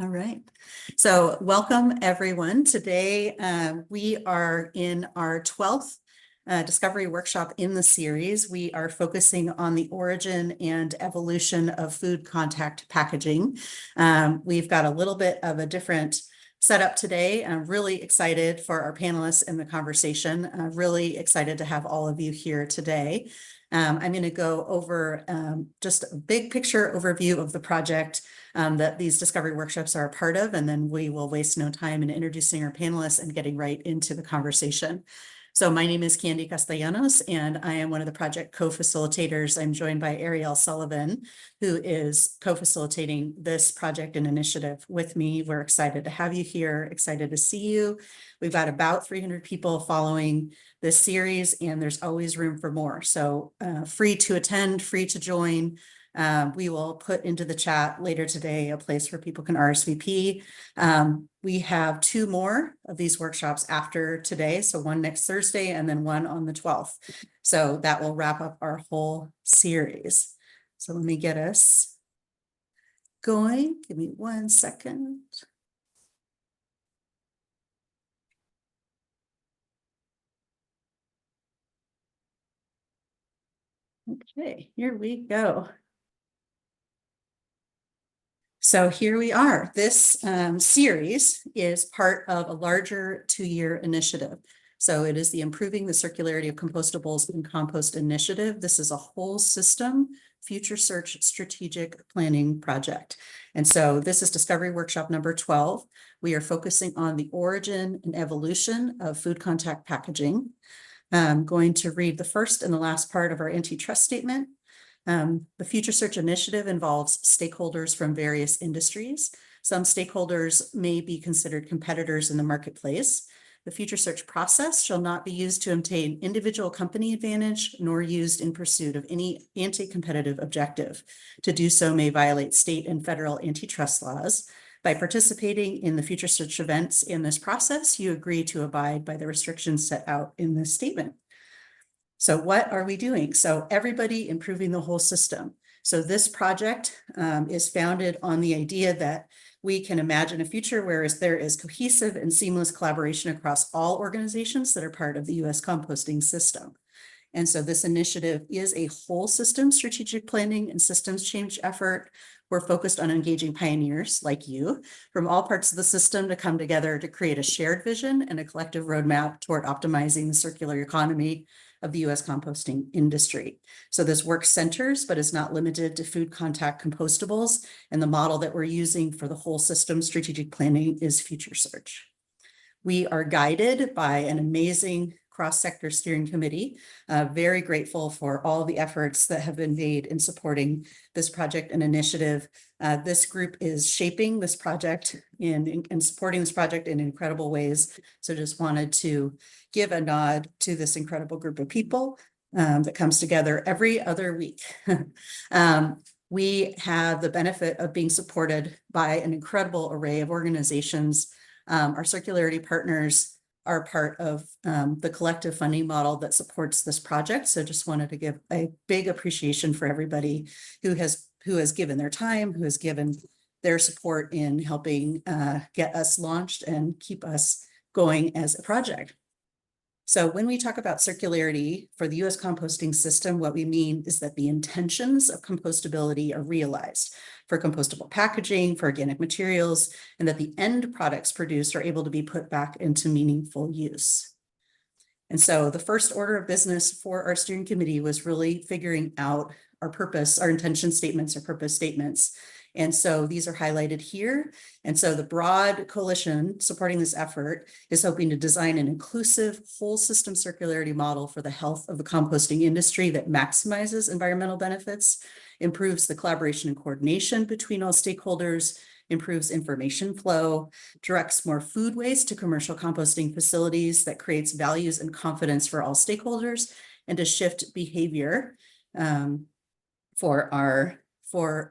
All right. So welcome, everyone. Today, we are in our 12th discovery workshop in the series. We are focusing on the origin and evolution of food contact packaging. We've got a little bit of a different setup today. I'm really excited for our panelists in the conversation. Really excited to have all of you here today. I'm going to go over just a big picture overview of the project that these discovery workshops are a part of, and then we will waste no time in introducing our panelists and getting right into the conversation. So my name is Candy Castellanos, and I am one of the project co-facilitators. I'm joined by Ariel Sullivan, who is co-facilitating this project and initiative with me. We're excited to have you here, excited to see you. We've got about 300 people following this series, and there's always room for more. So free to attend, free to join. We will put into the chat later today a place where people can RSVP. We have 2 more of these workshops after today. So one next Thursday and then one on the 12th. So that will wrap up our whole series. So let me get us going. Give me 1 second. Okay, here we go. So here we are. This series is part of a larger 2-year initiative. So it is the Improving the Circularity of Compostables in Compost initiative. This is a whole system future search strategic planning project. And so this is Discovery Workshop number 12. We are focusing on the origin and evolution of food contact packaging. I'm going to read the first and the last part of our antitrust statement. The Future Search Initiative involves stakeholders from various industries. Some stakeholders may be considered competitors in the marketplace. The Future Search process shall not be used to obtain individual company advantage, nor used in pursuit of any anti-competitive objective. To do so may violate state and federal antitrust laws. By participating in the Future Search events in this process, you agree to abide by the restrictions set out in this statement. So what are we doing? So everybody improving the whole system. So this project is founded on the idea that we can imagine a future where there is cohesive and seamless collaboration across all organizations that are part of the U.S. composting system. And so this initiative is a whole system strategic planning and systems change effort. We're focused on engaging pioneers like you from all parts of the system to come together to create a shared vision and a collective roadmap toward optimizing the circular economy of the U.S. composting industry. So this work centers, but is not limited to food contact compostables. And the model that we're using for the whole system strategic planning is Future Search. We are guided by an amazing cross-sector steering committee. Very grateful for all the efforts that have been made in supporting this project and initiative. This group is shaping this project and supporting this project in incredible ways. So just wanted to give a nod to this incredible group of people that comes together every other week. We have the benefit of being supported by an incredible array of organizations. Our circularity partners are part of the collective funding model that supports this project. So just wanted to give a big appreciation for everybody who has given their time, who has given their support in helping get us launched and keep us going as a project. So when we talk about circularity for the U.S. composting system, what we mean is that the intentions of compostability are realized for compostable packaging, for organic materials, and that the end products produced are able to be put back into meaningful use. And so the first order of business for our steering committee was really figuring out our purpose, our intention statements, our purpose statements. And so these are highlighted here. And so the broad coalition supporting this effort is hoping to design an inclusive whole system circularity model for the health of the composting industry that maximizes environmental benefits, improves the collaboration and coordination between all stakeholders, improves information flow, directs more food waste to commercial composting facilities that creates values and confidence for all stakeholders, and to shift behavior for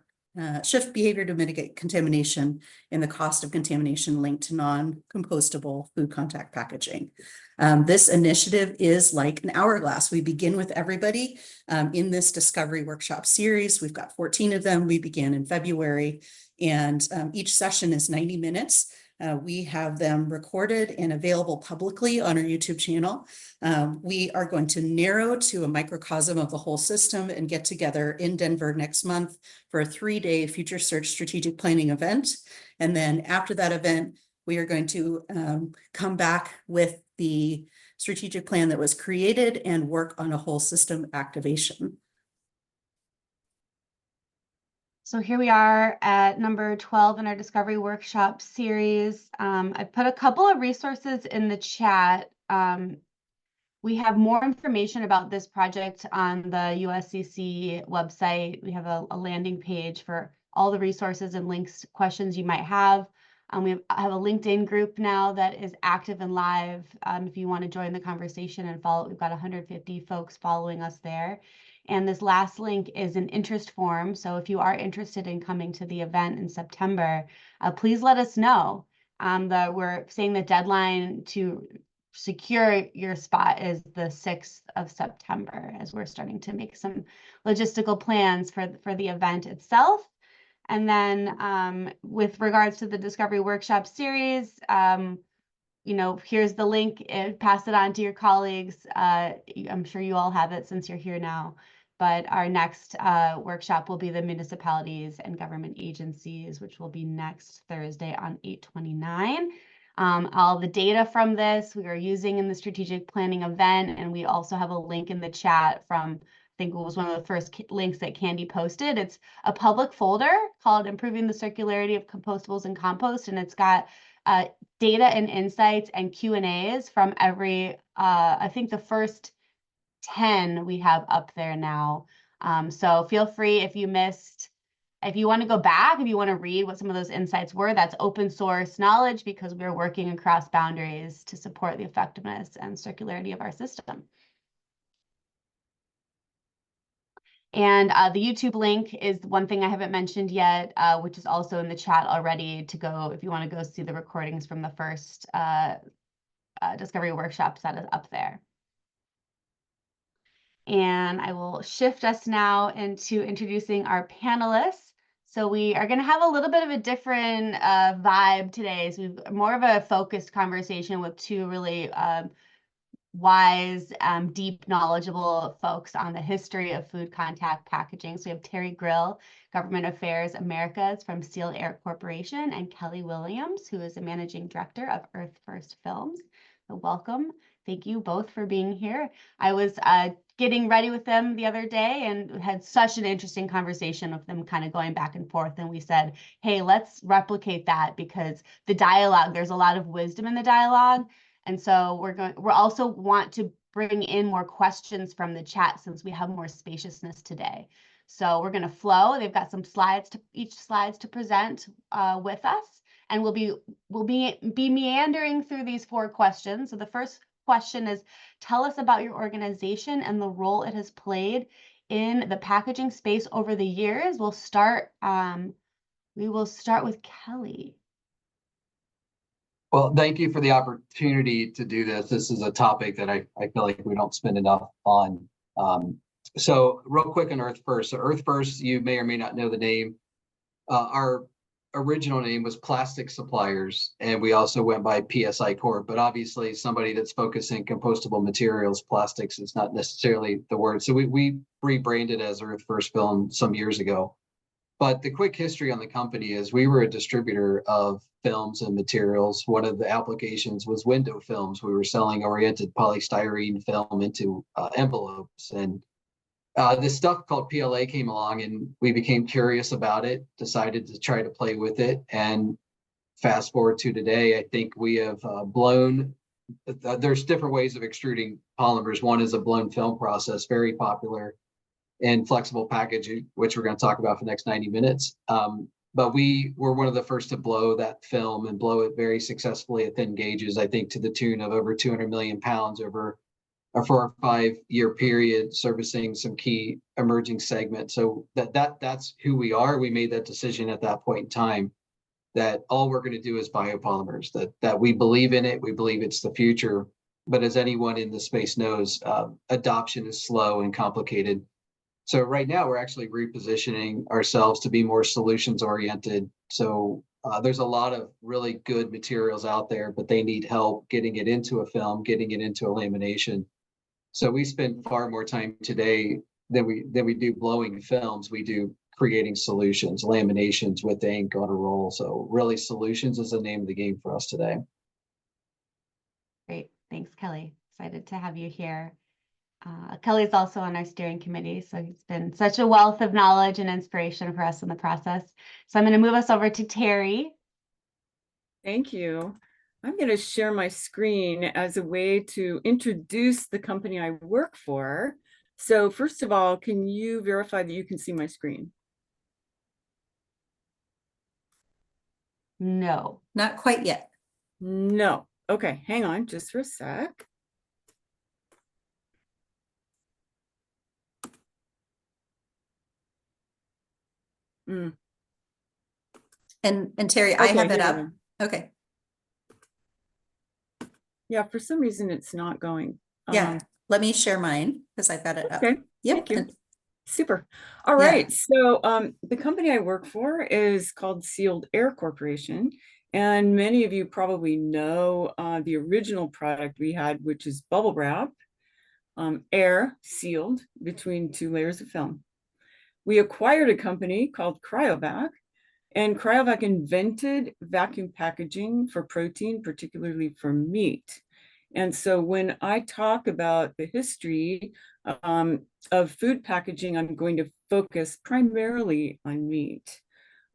shift behavior to mitigate contamination and the cost of contamination linked to non-compostable food contact packaging. This initiative is like an hourglass. We begin with everybody in this discovery workshop series. We've got 14 of them. We began in February, and each session is 90 minutes. We have them recorded and available publicly on our YouTube channel. We are going to narrow to a microcosm of the whole system and get together in Denver next month for a 3-day Future Search strategic planning event. And then after that event, we are going to come back with the strategic plan that was created and work on a whole system activation. So here we are at number 12 in our Discovery Workshop series. I put a couple of resources in the chat. We have more information about this project on the USCC website. We have a landing page for all the resources and links, questions you might have. We have a LinkedIn group now that is active and live. If you want to join the conversation and follow, we've got 150 folks following us there. And this last link is an interest form. So if you are interested in coming to the event in September, please let us know. We're saying the deadline to secure your spot is the 6th of September, as we're starting to make some logistical plans for the event itself. And then with regards to the Discovery Workshop series, here's the link. Pass it on to your colleagues. I'm sure you all have it since you're here now. But our next workshop will be the municipalities and government agencies, which will be next Thursday on 8/29. All the data from this we are using in the strategic planning event, and we also have a link in the chat from, I think it was one of the first links that Candy posted. It's a public folder called Improving the Circularity of Compostables and Compost, and it's got data and insights and Q&As from every, I think the first 10 we have up there now. So feel free if you want to go back, if you want to read what some of those insights were, that's open source knowledge because we're working across boundaries to support the effectiveness and circularity of our system. And the YouTube link is one thing I haven't mentioned yet, which is also in the chat already to go if you want to go see the recordings from the first Discovery Workshops that is up there. And I will shift us now into introducing our panelists. So we are going to have a little bit of a different vibe today. So we've more of a focused conversation with two really wise, deep, knowledgeable folks on the history of food contact packaging. So we have Terry Grill, Government Affairs Americas from Seal Air Corporation, and Kelly Williams, who is a managing director of Earth First Films. So welcome. Thank you both for being here. I was getting ready with them the other day and had such an interesting conversation with them, kind of going back and forth. And we said, hey, let's replicate that because the dialogue, there's a lot of wisdom in the dialogue. And so we're also want to bring in more questions from the chat since we have more spaciousness today. So we're going to flow. They've got some slides to present with us, and we'll be meandering through these 4 questions. So the first question is, tell us about your organization and the role it has played in the packaging space over the years. We will start with Kelly. Well, thank you for the opportunity to do this. This is a topic that I feel like we don't spend enough on. So real quick on Earth First. So Earth First, you may or may not know the name. Our original name was Plastic Suppliers, and we also went by PSI Corp. But obviously, somebody that's focusing compostable materials, plastics is not necessarily the word. So we rebranded as Earth First Film some years ago. But the quick history on the company is we were a distributor of films and materials. One of the applications was window films. We were selling oriented polystyrene film into envelopes. And this stuff called PLA came along, and we became curious about it, decided to try to play with it. And fast forward to today, I think we have blown, there's different ways of extruding polymers. One is a blown film process, very popular in flexible packaging, which we're going to talk about for the next 90 minutes. But we were one of the first to blow that film and blow it very successfully at thin gauges, I think to the tune of over 200 million pounds over a 4 or 5 year period, servicing some key emerging segments. So that's who we are. We made that decision at that point in time, that all we're going to do is biopolymers, that we believe in it. We believe it's the future. But as anyone in the space knows, adoption is slow and complicated. So right now we're actually repositioning ourselves to be more solutions oriented. So there's a lot of really good materials out there, but they need help getting it into a film, getting it into a lamination. So we spend far more time today than we do blowing films. We do creating solutions, laminations with ink on a roll. So really, solutions is the name of the game for us today. Great. Thanks, Kelly. Excited to have you here. Kelly's also on our steering committee, so he's been such a wealth of knowledge and inspiration for us in the process. So I'm going to move us over to Terry. Thank you. I'm going to share my screen as a way to introduce the company I work for. So first of all, can you verify that you can see my screen? No. Not quite yet. No. Okay, hang on just for a sec. Mm. And Terry, I Okay, have it here we up. go. Okay. Yeah, for some reason it's not going. Yeah. Let me share mine because I've got it up. Okay. Yep. Thank you. and- Super. All Yeah. right. So the company I work for is called Sealed Air Corporation. And many of you probably know the original product we had, which is bubble wrap, air sealed between 2 layers of film. We acquired a company called Cryovac, and Cryovac invented vacuum packaging for protein, particularly for meat. And so when I talk about the history of food packaging, I'm going to focus primarily on meat.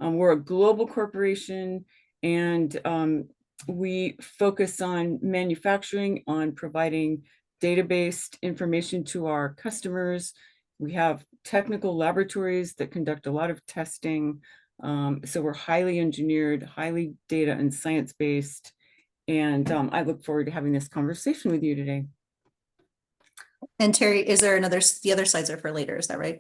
We're a global corporation, and we focus on manufacturing, on providing data-based information to our customers. We have technical laboratories that conduct a lot of testing. So we're highly engineered, highly data and science-based. And I look forward to having this conversation with you today. And Terry, is there the other slides are for later, is that right?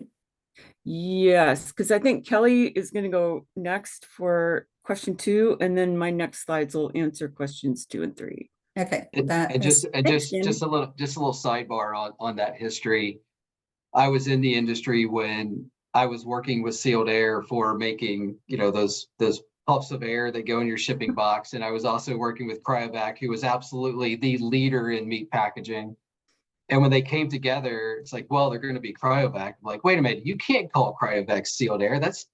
Yes, because I think Kelly is going to go next for question 2, and then my next slides will answer questions 2 and 3. Okay. And just a little sidebar on that history. I was in the industry when I was working with Sealed Air for making, those puffs of air that go in your shipping box. And I was also working with Cryovac, who was absolutely the leader in meat packaging. And when they came together, it's like, well, they're going to be Cryovac. I'm like, wait a minute, you can't call Cryovac Sealed Air. That's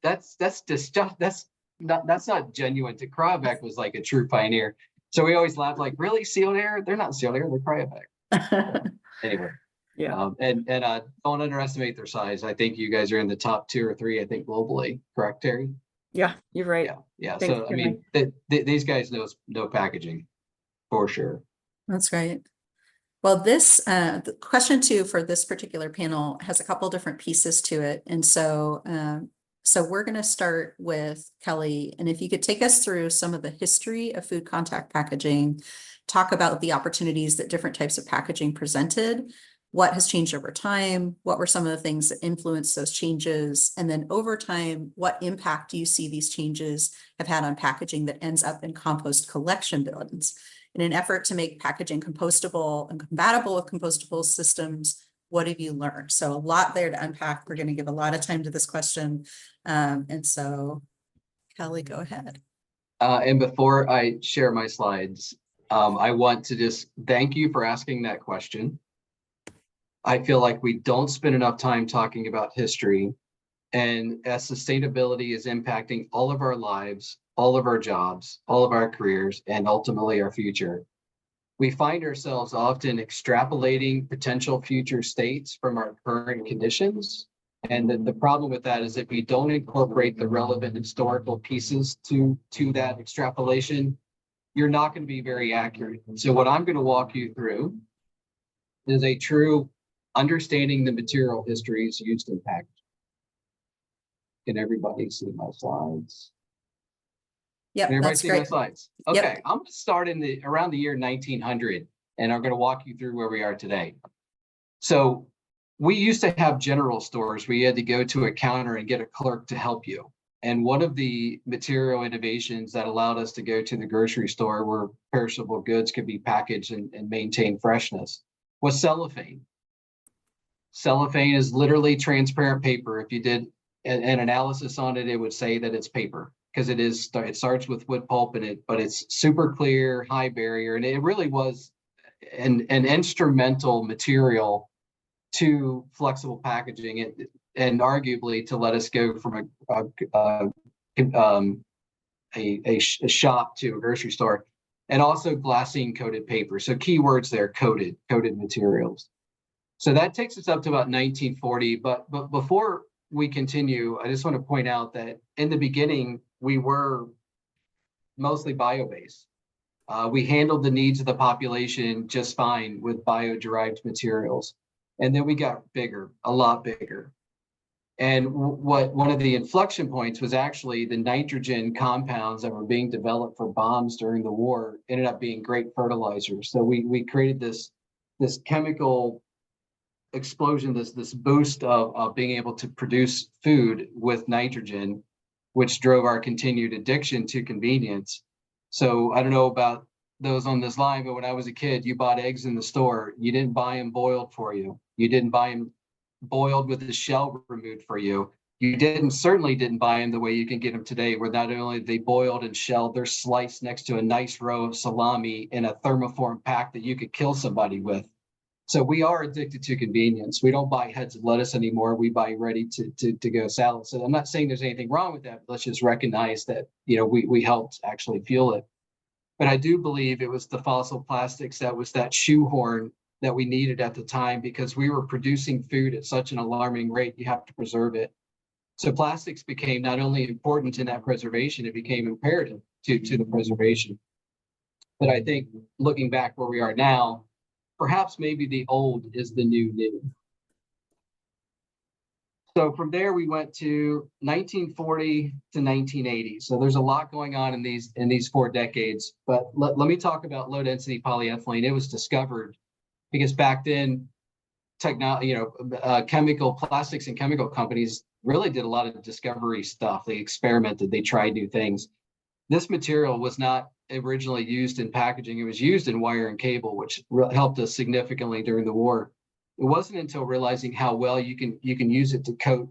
not genuine. To Cryovac was like a true pioneer. So we always laugh, like, really, Sealed Air? They're not Sealed Air, they're Cryovac. Anyway. Yeah. And don't underestimate their size. I think you guys are in the top 2 or 3, I think, globally. Correct, Terry? Yeah, you're right. Yeah. Thanks, So, I mean, these guys know packaging for sure. That's great. Well, this the question 2 for this particular panel has a couple different pieces to it. And so we're going to start with Kelly. And if you could take us through some of the history of food contact packaging, talk about the opportunities that different types of packaging presented, what has changed over time, what were some of the things that influenced those changes, and then over time, what impact do you see these changes have had on packaging that ends up in compost collection bins? In an effort to make packaging compostable and compatible with compostable systems, what have you learned? So a lot there to unpack. We're going to give a lot of time to this question. And so Kelly, go ahead. And before I share my slides, I want to just thank you for asking that question. I feel like we don't spend enough time talking about history, and as sustainability is impacting all of our lives, all of our jobs, all of our careers, and ultimately our future, we find ourselves often extrapolating potential future states from our current conditions. And the problem with that is if we don't incorporate the relevant historical pieces to that extrapolation, you're not going to be very accurate. So what I'm going to walk you through is a true understanding the material histories used in packaging. Can everybody see my slides? Yep, Can everybody that's see my great. slides? Yep. Okay, I'm going to start around the year 1900, and I'm going to walk you through where we are today. So we used to have general stores where you had to go to a counter and get a clerk to help you. And one of the material innovations that allowed us to go to the grocery store where perishable goods could be packaged and maintain freshness was cellophane. Cellophane is literally transparent paper. If you did an analysis on it, it would say that it's paper because it starts with wood pulp in it, but it's super clear, high barrier, and it really was an instrumental material to flexible packaging and arguably to let us go from a shop to a grocery store, and also glassine coated paper. So keywords there, coated materials. So that takes us up to about 1940. But before we continue, I just want to point out that in the beginning, we were mostly bio-based. We handled the needs of the population just fine with bio-derived materials. And then we got bigger, a lot bigger. And one of the inflection points was actually the nitrogen compounds that were being developed for bombs during the war ended up being great fertilizers. So we created this chemical explosion, this boost of being able to produce food with nitrogen, which drove our continued addiction to convenience. So I don't know about those on this line, but when I was a kid, you bought eggs in the store. You didn't buy them boiled for you. You didn't buy them boiled with the shell removed for you. You certainly didn't buy them the way you can get them today, where not only they boiled and shelled, they're sliced next to a nice row of salami in a thermoform pack that you could kill somebody with. So we are addicted to convenience. We don't buy heads of lettuce anymore. We buy ready to go salad. So I'm not saying there's anything wrong with that. But let's just recognize that, we helped actually fuel it. But I do believe it was the fossil plastics that was that shoehorn that we needed at the time, because we were producing food at such an alarming rate, you have to preserve it. So plastics became not only important in that preservation, it became imperative to the preservation. But I think looking back where we are now, perhaps maybe the old is the new. So from there, we went to 1940 to 1980. So there's a lot going on in these 4 decades. But let me talk about low density polyethylene. It was discovered because back then, chemical plastics and chemical companies really did a lot of discovery stuff. They experimented, they tried new things. This material was not originally used in packaging. It was used in wire and cable, which helped us significantly during the war. It wasn't until realizing how well you can use it to coat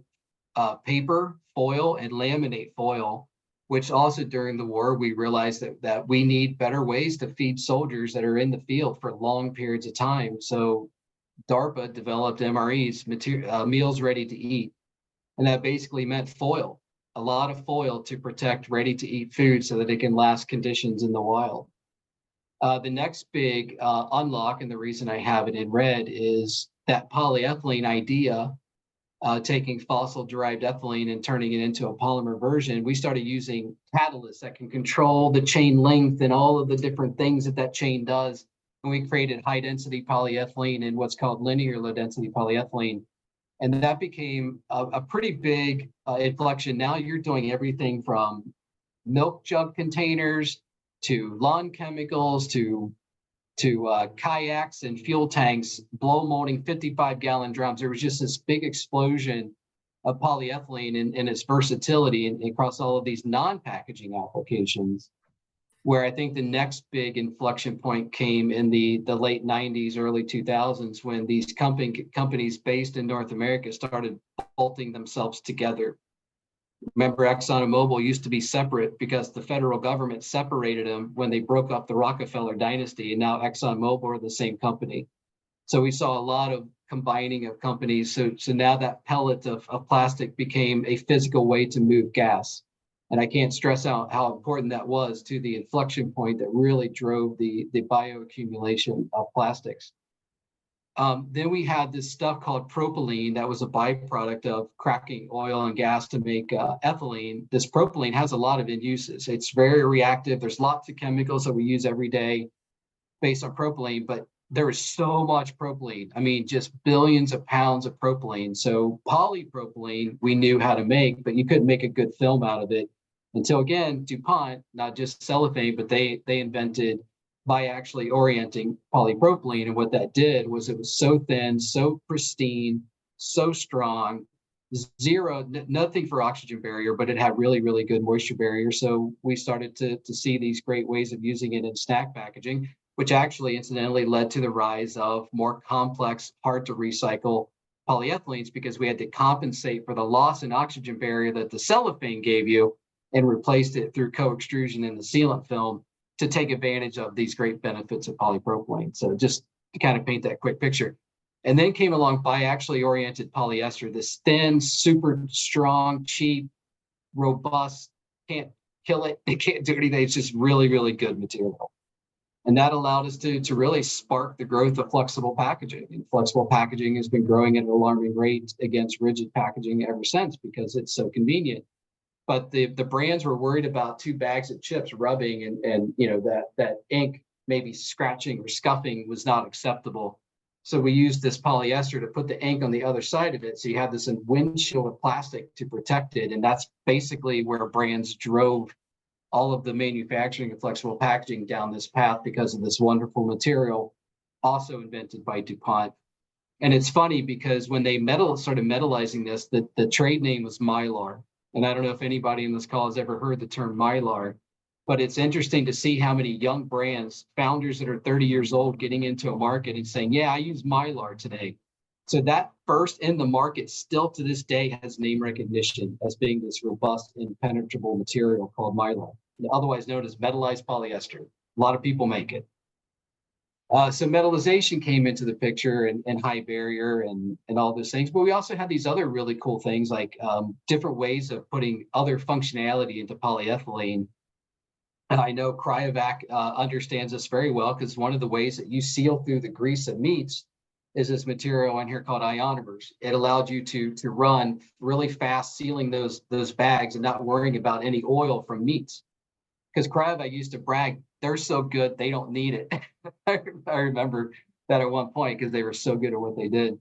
paper, foil, and laminate foil, which also during the war, we realized that we need better ways to feed soldiers that are in the field for long periods of time. So DARPA developed MREs, meals ready to eat. And that basically meant foil, a lot of foil to protect ready to eat food so that it can last conditions in the wild. The next big unlock, and the reason I have it in red, is that polyethylene idea, taking fossil derived ethylene and turning it into a polymer version. We started using catalysts that can control the chain length and all of the different things that chain does. And we created high density polyethylene and what's called linear low density polyethylene. And that became a pretty big inflection. Now you're doing everything from milk jug containers to lawn chemicals to kayaks and fuel tanks, blow molding 55-gallon drums. There was just this big explosion of polyethylene and its versatility across all of these non-packaging applications, where I think the next big inflection point came in the late 90s, early 2000s, when these companies based in North America started bolting themselves together. Remember, Exxon and Mobil used to be separate because the federal government separated them when they broke up the Rockefeller dynasty, and now Exxon and Mobil are the same company. So we saw a lot of combining of companies. So now that pellet of plastic became a physical way to move gas. And I can't stress out how important that was to the inflection point that really drove the bioaccumulation of plastics. Then we had this stuff called propylene that was a byproduct of cracking oil and gas to make ethylene. This propylene has a lot of end uses. It's very reactive. There's lots of chemicals that we use every day based on propylene, but there is so much propylene. I mean, just billions of pounds of propylene. So polypropylene we knew how to make, but you couldn't make a good film out of it until, again, DuPont, not just cellophane, but they invented by actually orienting polypropylene. And what that did was it was so thin, so pristine, so strong, nothing for oxygen barrier, but it had really, really good moisture barrier. So we started to see these great ways of using it in snack packaging, which actually incidentally led to the rise of more complex, hard to recycle polyethylenes, because we had to compensate for the loss in oxygen barrier that the cellophane gave you and replaced it through co-extrusion in the sealant film to take advantage of these great benefits of polypropylene. So just to kind of paint that quick picture. And then came along biaxially oriented polyester, this thin, super strong, cheap, robust, can't kill it, it can't do anything. It's just really, really good material. And that allowed us to really spark the growth of flexible packaging. And flexible packaging has been growing at an alarming rate against rigid packaging ever since, because it's so convenient. But the brands were worried about 2 bags of chips rubbing and you know that ink maybe scratching or scuffing was not acceptable. So we used this polyester to put the ink on the other side of it. So you have this windshield of plastic to protect it. And that's basically where brands drove all of the manufacturing of flexible packaging down this path, because of this wonderful material, also invented by DuPont. And it's funny because when they started metallizing this, the trade name was Mylar. And I don't know if anybody in this call has ever heard the term Mylar, but it's interesting to see how many young brands, founders that are 30 years old, getting into a market and saying, yeah, I use Mylar today. So that first in the market still to this day has name recognition as being this robust, impenetrable material called Mylar, otherwise known as metallized polyester. A lot of people make it. So metallization came into the picture, and high barrier and all those things. But we also had these other really cool things like different ways of putting other functionality into polyethylene. And I know Cryovac understands this very well, because one of the ways that you seal through the grease of meats is this material on here called ionomers. It allowed you to run really fast, sealing those bags and not worrying about any oil from meats. Because Cryovac used to brag, they're so good, they don't need it. I remember that at one point, because they were so good at what they did.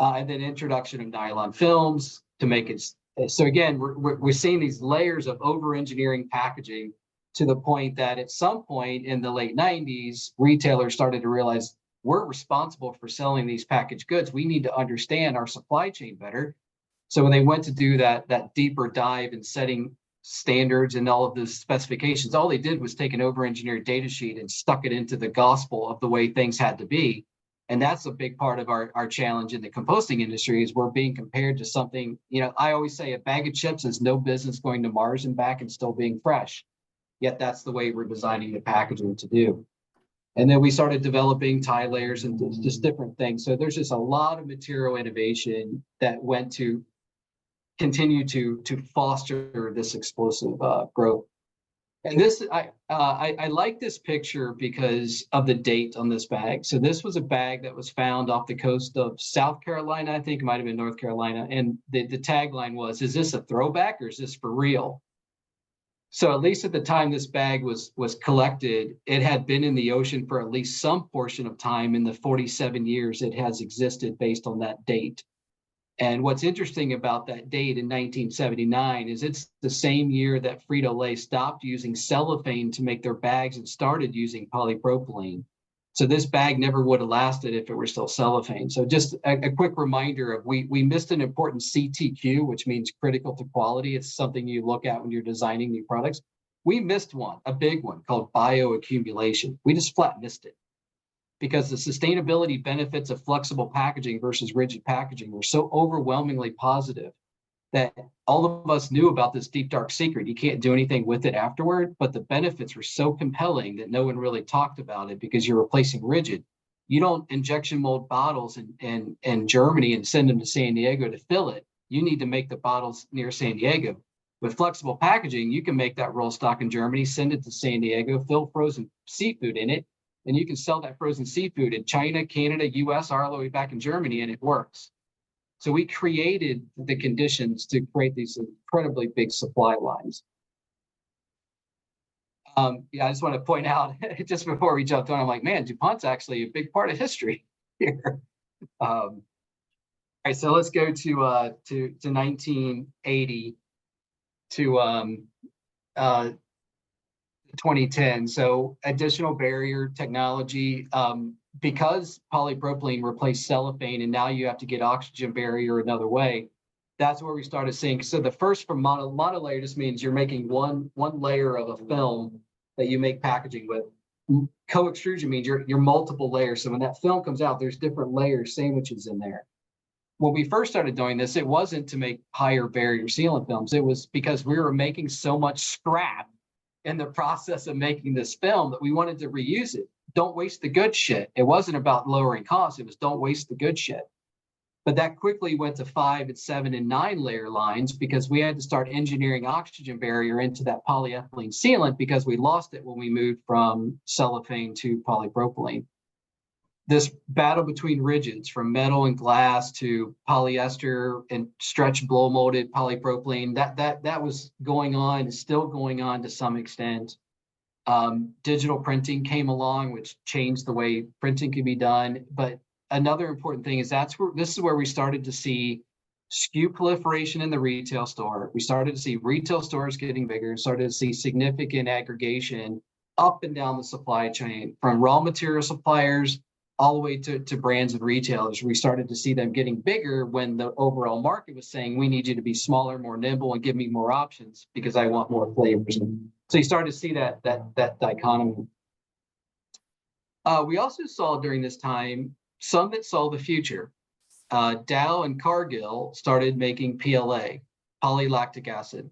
And then introduction of nylon films to make it. So again, we're seeing these layers of over-engineering packaging, to the point that at some point in the late 90s, retailers started to realize we're responsible for selling these packaged goods. We need to understand our supply chain better. So when they went to do that deeper dive in setting standards and all of the specifications, all they did was take an over-engineered data sheet and stuck it into the gospel of the way things had to be. And that's a big part of our challenge in the composting industry, is we're being compared to something, you know, I always say a bag of chips is no business going to Mars and back and still being fresh. Yet that's the way we're designing the packaging to do. And then we started developing tie layers and just different things. So there's just a lot of material innovation that went to continue to foster this explosive growth. And this, I like this picture because of the date on this bag. So this was a bag that was found off the coast of South Carolina. I think it might have been North Carolina. And the tagline was, is this a throwback or is this for real? So at least at the time this bag was collected, it had been in the ocean for at least some portion of time in the 47 years it has existed based on that date. And what's interesting about that date in 1979 is it's the same year that Frito-Lay stopped using cellophane to make their bags and started using polypropylene. So this bag never would have lasted if it were still cellophane. So just a quick reminder of we missed an important CTQ, which means critical to quality. It's something you look at when you're designing new products. We missed one, a big one called bioaccumulation. We just flat missed it, because the sustainability benefits of flexible packaging versus rigid packaging were so overwhelmingly positive that all of us knew about this deep, dark secret. You can't do anything with it afterward, but the benefits were so compelling that no one really talked about it, because you're replacing rigid. You don't injection mold bottles in Germany and send them to San Diego to fill it. You need to make the bottles near San Diego. With flexible packaging, you can make that roll stock in Germany, send it to San Diego, fill frozen seafood in it, and you can sell that frozen seafood in China, Canada, US, all the way back in Germany, and it works. So we created the conditions to create these incredibly big supply lines. Yeah, I just want to point out, just before we jumped on, I'm like, man, DuPont's actually a big part of history here. All right, so let's go to 1980 to 2010. So additional barrier technology, because polypropylene replaced cellophane and now you have to get oxygen barrier another way. That's where we started seeing. So the first from monolayer just means you're making one layer of a film that you make packaging with. Co-extrusion means you're multiple layers. So when that film comes out, there's different layers, sandwiches in there. When we first started doing this, it wasn't to make higher barrier sealant films. It was because we were making so much scrap in the process of making this film that we wanted to reuse it. Don't waste the good shit. It wasn't about lowering costs. It was don't waste the good shit. But that quickly went to 5 and 7 and 9 layer lines because we had to start engineering oxygen barrier into that polyethylene sealant because we lost it when we moved from cellophane to polypropylene. This battle between rigids, from metal and glass to polyester and stretch blow molded polypropylene, that was going on, is still going on to some extent. Digital printing came along, which changed the way printing could be done. But another important thing is this is where we started to see SKU proliferation in the retail store. We started to see retail stores getting bigger and started to see significant aggregation up and down the supply chain, from raw material suppliers all the way to brands and retailers. We started to see them getting bigger when the overall market was saying, we need you to be smaller, more nimble, and give me more options because I want more flavors. So you started to see that dichotomy. We also saw during this time some that saw the future. Dow and Cargill started making PLA, polylactic acid.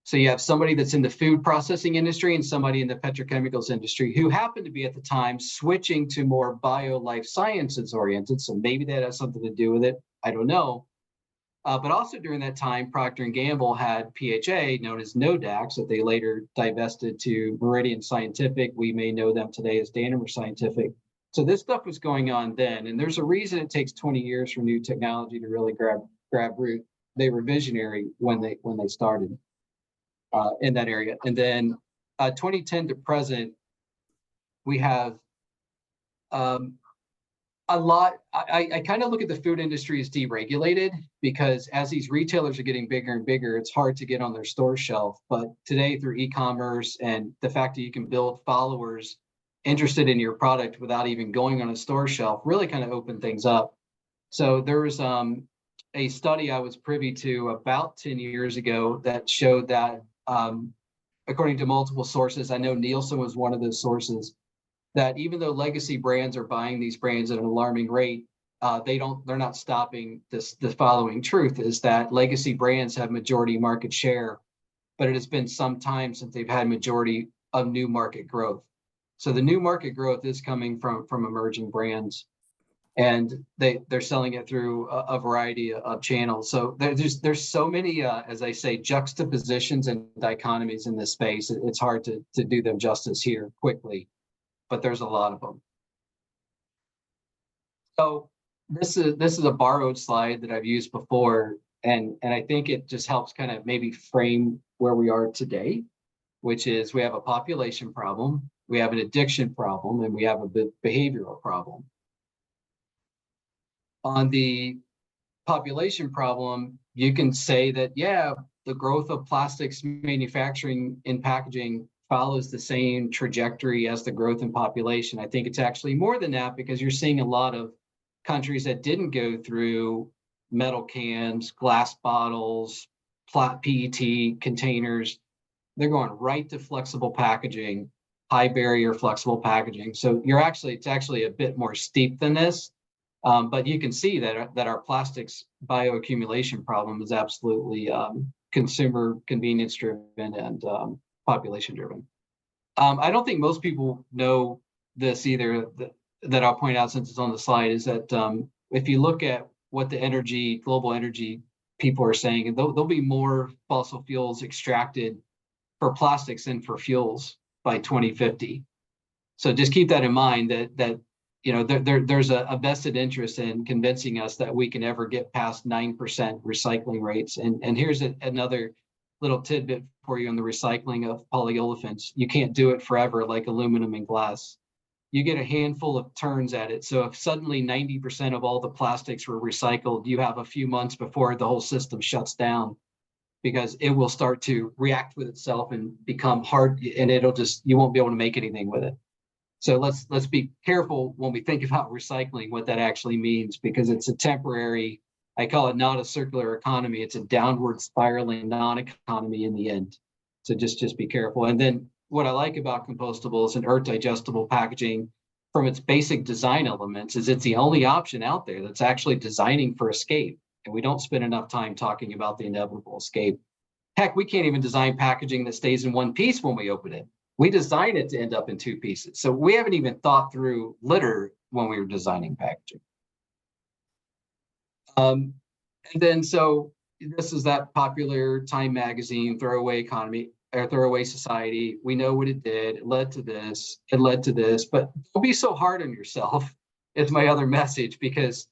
So you have somebody that's in the food processing industry and somebody in the petrochemicals industry who happened to be at the time switching to more bio life sciences oriented. So maybe that has something to do with it. I don't know. But also during that time, Procter & Gamble had PHA, known as Nodax, that they later divested to Meridian Scientific. We may know them today as Danimer Scientific. So this stuff was going on then. And there's a reason it takes 20 years for new technology to really grab root. They were visionary when they started. In that area. And then 2010 to present, we have a lot. I kind of look at the food industry as deregulated because as these retailers are getting bigger and bigger, it's hard to get on their store shelf. But today through e-commerce and the fact that you can build followers interested in your product without even going on a store shelf really kind of opened things up. So there was a study I was privy to about 10 years ago that showed that according to multiple sources, I know Nielsen was one of those sources, that even though legacy brands are buying these brands at an alarming rate, they're not stopping this. The following truth is that legacy brands have majority market share, but it has been some time since they've had majority of new market growth. So the new market growth is coming from emerging brands, and they're selling it through a variety of channels. So there's so many, as I say, juxtapositions and dichotomies in this space. It's hard to do them justice here quickly, but there's a lot of them. So this is a borrowed slide that I've used before, and I think it just helps kind of maybe frame where we are today, which is we have a population problem, we have an addiction problem, and we have a behavioral problem. On the population problem, you can say that, yeah, the growth of plastics manufacturing and packaging follows the same trajectory as the growth in population. I think it's actually more than that because you're seeing a lot of countries that didn't go through metal cans, glass bottles, PET containers. They're going right to flexible packaging, high barrier flexible packaging. So it's actually a bit more steep than this. But you can see that our plastics bioaccumulation problem is absolutely consumer convenience driven and population driven. I don't think most people know this either, that I'll point out since it's on the slide, is that if you look at what the global energy people are saying, there'll be more fossil fuels extracted for plastics than for fuels by 2050. So just keep that in mind, that there's a vested interest in convincing us that we can ever get past 9% recycling rates. And here's another little tidbit for you on the recycling of polyolefins. You can't do it forever like aluminum and glass. You get a handful of turns at it. So if suddenly 90% of all the plastics were recycled, you have a few months before the whole system shuts down. because it will start to react with itself and become hard, and you won't be able to make anything with it. So let's be careful when we think about recycling, what that actually means, because it's a temporary, I call it not a circular economy. It's a downward spiraling non-economy in the end. So just be careful. And then what I like about compostables and earth digestible packaging from its basic design elements is it's the only option out there that's actually designing for escape. And we don't spend enough time talking about the inevitable escape. Heck, we can't even design packaging that stays in one piece when we open it. We design it to end up in two pieces. So we haven't even thought through litter when we were designing packaging. And then, so this is that popular Time magazine, throwaway economy or throwaway society. We know what it did. It led to this. It led to this. But don't be so hard on yourself is my other message, because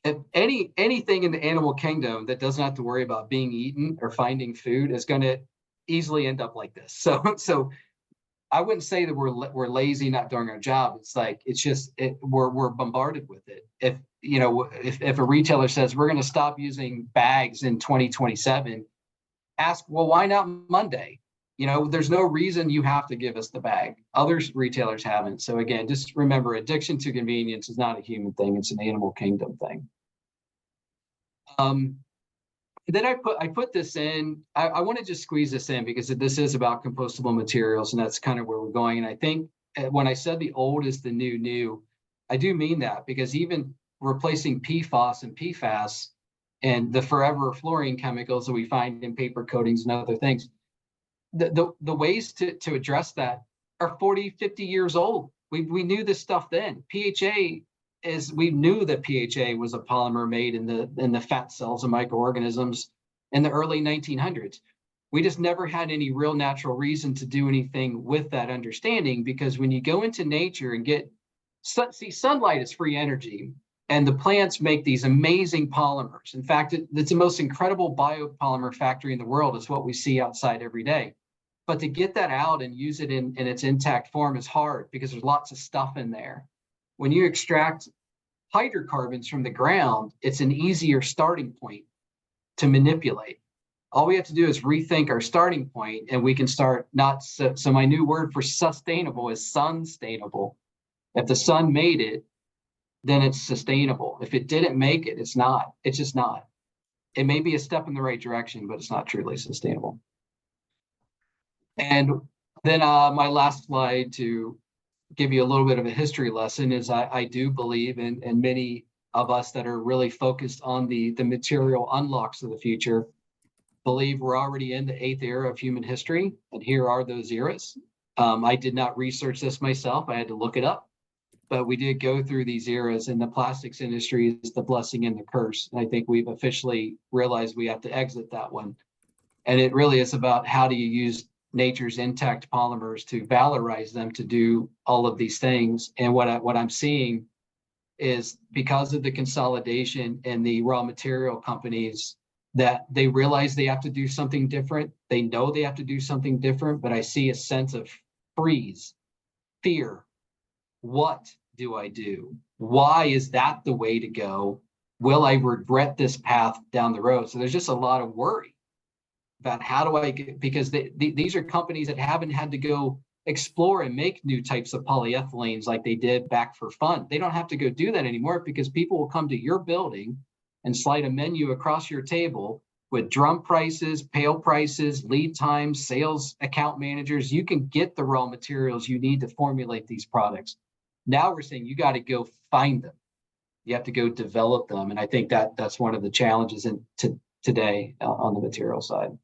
if anything in the animal kingdom that doesn't have to worry about being eaten or finding food is going to easily end up like this. So I wouldn't say that we're lazy, not doing our job. It's like, it's just, we're bombarded with it. If a retailer says we're going to stop using bags in 2027, ask, well, why not Monday? There's no reason you have to give us the bag. Other retailers haven't. So again, just remember, addiction to convenience is not a human thing. It's an animal kingdom thing. Then I put this in, I want to just squeeze this in because this is about compostable materials, and that's kind of where we're going. And I think when I said the old is the new, I do mean that, because even replacing PFOS and PFAS and the forever fluorine chemicals that we find in paper coatings and other things, the ways to address that are 40, 50 years old. We knew this stuff then. PHA we knew that PHA was a polymer made in the fat cells of microorganisms in the early 1900s. We just never had any real natural reason to do anything with that understanding, because when you go into nature and sunlight is free energy, and the plants make these amazing polymers. In fact, it's the most incredible biopolymer factory in the world. Is what we see outside every day. But to get that out and use it in its intact form is hard, because there's lots of stuff in there. When you extract hydrocarbons from the ground, it's an easier starting point to manipulate. All we have to do is rethink our starting point, and we can start so my new word for sustainable is sunstainable. If the sun made it, then it's sustainable. If it didn't make it, it's not. It's just not. It may be a step in the right direction, but it's not truly sustainable. And then my last slide to give you a little bit of a history lesson is I do believe, and many of us that are really focused on the material unlocks of the future believe we're already in the 8th era of human history, and here are those eras. I did not research this myself. I had to look it up, but we did go through these eras, and the plastics industry is the blessing and the curse. And I think we've officially realized we have to exit that one. And it really is about how do you use nature's intact polymers to valorize them to do all of these things. And what I'm seeing is, because of the consolidation in the raw material companies, that they realize they have to do something different. They know they have to do something different, but I see a sense of freeze, fear. What do I do? Why is that the way to go? Will I regret this path down the road? So there's just a lot of worry about how do I get, because these are companies that haven't had to go explore and make new types of polyethylenes like they did back for fun. They don't have to go do that anymore, because people will come to your building and slide a menu across your table with drum prices, pail prices, lead times, sales account managers. You can get the raw materials you need to formulate these products. Now we're saying you got to go find them. You have to go develop them. And I think that's one of the challenges today on the material side.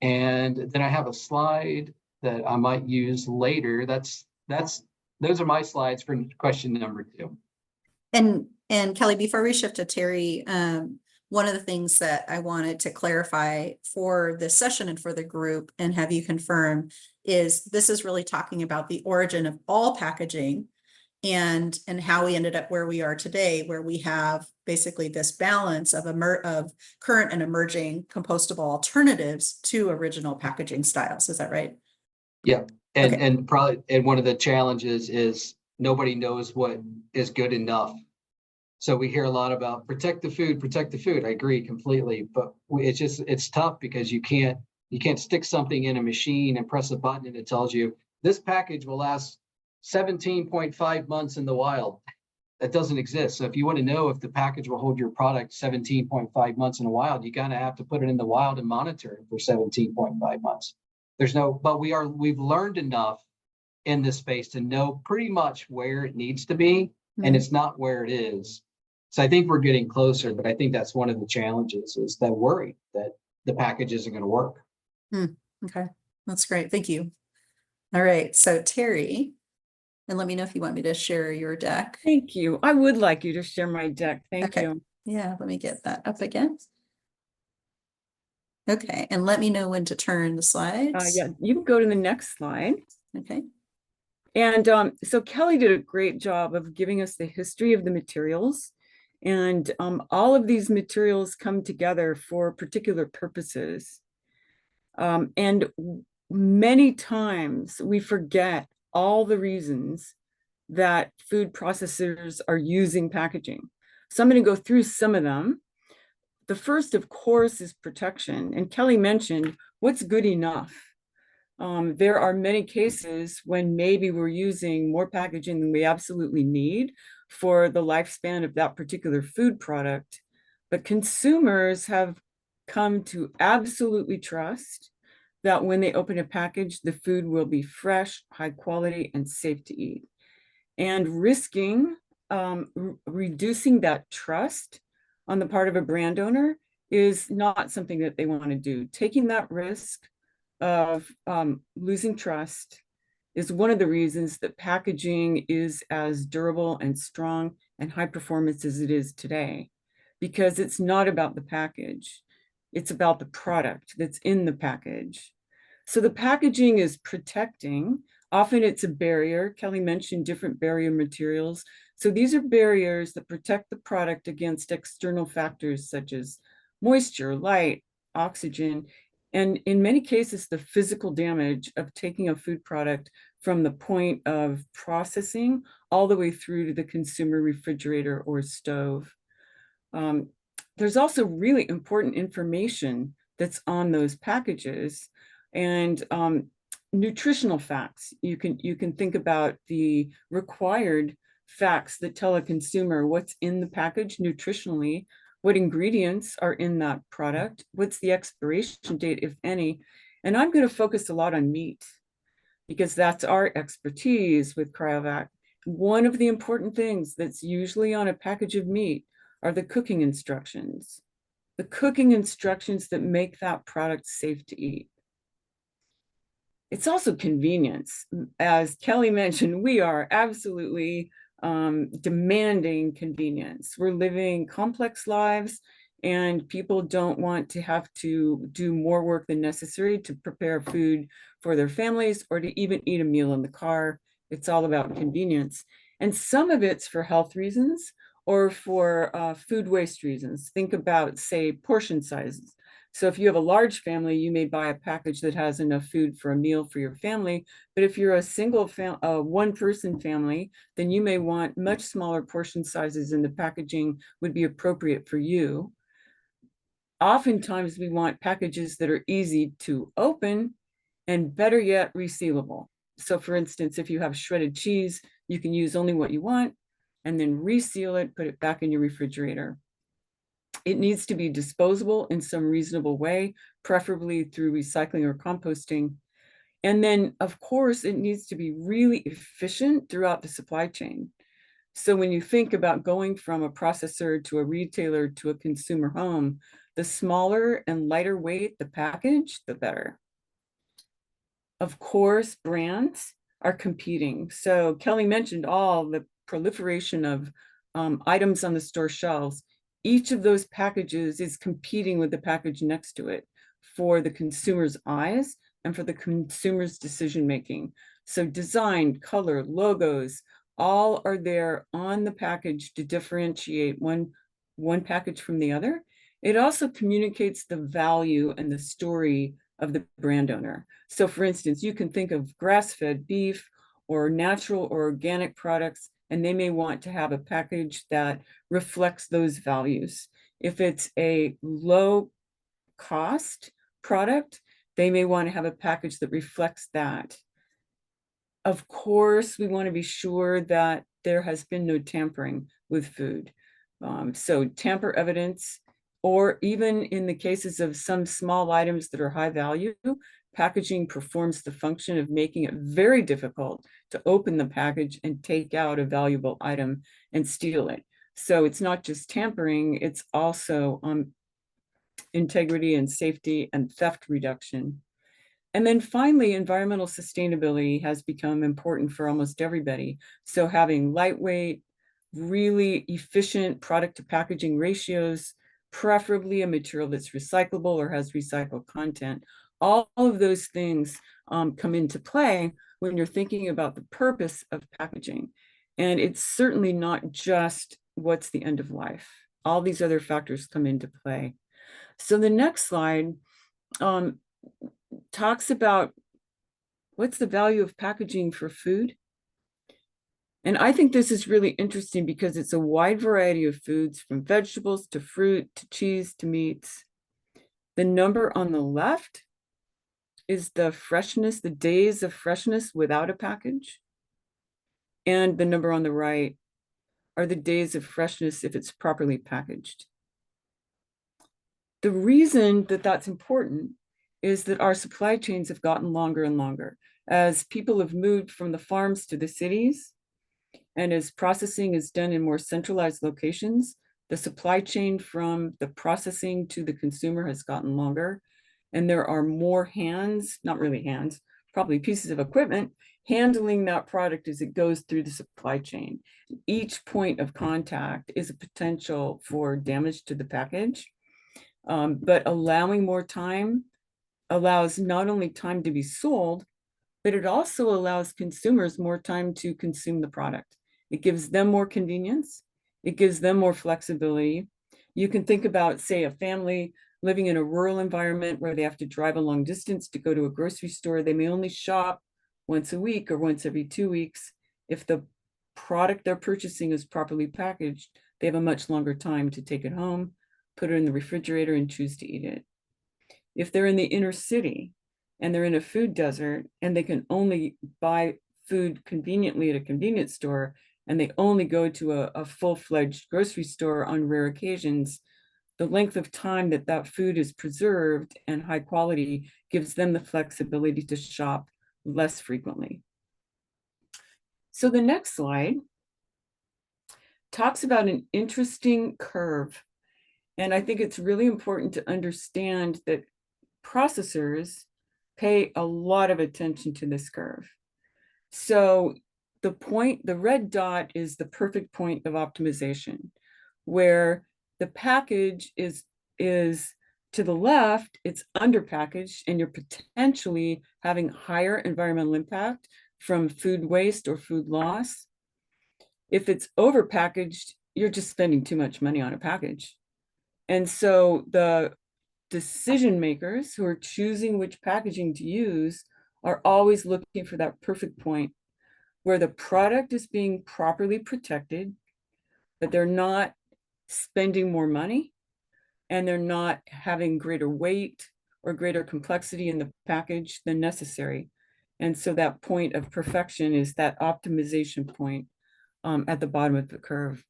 And then I have a slide that I might use later. Those are my slides for question number 2. And Kelly, before we shift to Terry, one of the things that I wanted to clarify for this session and for the group and have you confirm is this is really talking about the origin of all packaging and how we ended up where we are today, where we have basically this balance of current and emerging compostable alternatives to original packaging styles. Is that right? Yeah. And one of the challenges is nobody knows what is good enough So we hear a lot about protect the food, protect the food. I agree completely, but it's tough because you can't stick something in a machine and press a button and it tells you this package will last 17.5 months in the wild. That doesn't exist. So if you want to know if the package will hold your product 17.5 months in the wild, you kind of have to put it in the wild and monitor it for 17.5 months. But we've learned enough in this space to know pretty much where it needs to be, and it's not where it is. So I think we're getting closer, but I think that's one of the challenges is that worry that the package isn't going to work. Okay, that's great. Thank you. All right, so Terry, and let me know if you want me to share your deck. Thank you. I would like you to share my deck. Thank Okay. you. Yeah, let me get that up again. Okay, and let me know when to turn the slides. Yeah, you can go to the next slide. Okay. And so Kelly did a great job of giving us the history of the materials. And all of these materials come together for particular purposes. And many times we forget all the reasons that food processors are using packaging. So I'm going to go through some of them. The first, of course, is protection. And Kelly mentioned what's good enough. There are many cases when maybe we're using more packaging than we absolutely need for the lifespan of that particular food product. But consumers have come to absolutely trust that when they open a package, the food will be fresh, high quality, and safe to eat. And risking reducing that trust on the part of a brand owner is not something that they want to do. Taking that risk of losing trust is one of the reasons that packaging is as durable and strong and high performance as it is today, because it's not about the package. It's about the product that's in the package. So the packaging is protecting. Often it's a barrier. Kelly mentioned different barrier materials. So these are barriers that protect the product against external factors such as moisture, light, oxygen, and in many cases, the physical damage of taking a food product from the point of processing all the way through to the consumer refrigerator or stove. There's also really important information that's on those packages, and nutritional facts. You can think about the required facts that tell a consumer what's in the package nutritionally, what ingredients are in that product, what's the expiration date, if any. And I'm going to focus a lot on meat because that's our expertise with Cryovac. One of the important things that's usually on a package of meat are the cooking instructions. The cooking instructions that make that product safe to eat. It's also convenience. As Kelly mentioned, we are absolutely demanding convenience. We're living complex lives and people don't want to have to do more work than necessary to prepare food for their families or to even eat a meal in the car. It's all about convenience. And some of it's for health reasons or for food waste reasons. Think about, say, portion sizes. So if you have a large family, you may buy a package that has enough food for a meal for your family. But if you're a single one-person family, then you may want much smaller portion sizes and the packaging would be appropriate for you. Oftentimes we want packages that are easy to open and better yet, resealable. So for instance, if you have shredded cheese, you can use only what you want and then reseal it, put it back in your refrigerator. It needs to be disposable in some reasonable way, preferably through recycling or composting. And then, of course, it needs to be really efficient throughout the supply chain. So when you think about going from a processor to a retailer to a consumer home, the smaller and lighter weight the package, the better. Of course, brands are competing. So Kelly mentioned all the proliferation of items on the store shelves. Each of those packages is competing with the package next to it for the consumer's eyes and for the consumer's decision-making. So design, color, logos, all are there on the package to differentiate one package from the other. It also communicates the value and the story of the brand owner. So for instance, you can think of grass-fed beef or natural or organic products and they may want to have a package that reflects those values. If it's a low cost product, they may want to have a package that reflects that. Of course, we want to be sure that there has been no tampering with food. So tamper evidence, or even in the cases of some small items that are high value, packaging performs the function of making it very difficult to open the package and take out a valuable item and steal it. So it's not just tampering, it's also integrity and safety and theft reduction. And then finally, environmental sustainability has become important for almost everybody. So having lightweight, really efficient product to packaging ratios, preferably a material that's recyclable or has recycled content. All of those things come into play when you're thinking about the purpose of packaging. And it's certainly not just what's the end of life. All these other factors come into play. So the next slide talks about what's the value of packaging for food. And I think this is really interesting because it's a wide variety of foods, from vegetables to fruit to cheese to meats. The number on the left is the freshness, the days of freshness without a package. And the number on the right are the days of freshness if it's properly packaged. The reason that that's important is that our supply chains have gotten longer and longer. As people have moved from the farms to the cities, and as processing is done in more centralized locations, the supply chain from the processing to the consumer has gotten longer. And there are more hands, not really hands, probably pieces of equipment, handling that product as it goes through the supply chain. Each point of contact is a potential for damage to the package, but allowing more time allows not only time to be sold, but it also allows consumers more time to consume the product. It gives them more convenience. It gives them more flexibility. You can think about, say, a family living in a rural environment where they have to drive a long distance to go to a grocery store. They may only shop once a week or once every 2 weeks. If the product they're purchasing is properly packaged, they have a much longer time to take it home, put it in the refrigerator, and choose to eat it. If they're in the inner city and they're in a food desert and they can only buy food conveniently at a convenience store, and they only go to a full-fledged grocery store on rare occasions, the length of time that that food is preserved and high quality gives them the flexibility to shop less frequently. So the next slide talks about an interesting curve. And I think it's really important to understand that processors pay a lot of attention to this curve. So the red dot is the perfect point of optimization, where the package is to the left, it's underpackaged, and you're potentially having higher environmental impact from food waste or food loss. If it's overpackaged, you're just spending too much money on a package. And so the decision makers who are choosing which packaging to use are always looking for that perfect point where the product is being properly protected, but they're not spending more money, and they're not having greater weight or greater complexity in the package than necessary. And so that point of perfection is that optimization point at the bottom of the curve.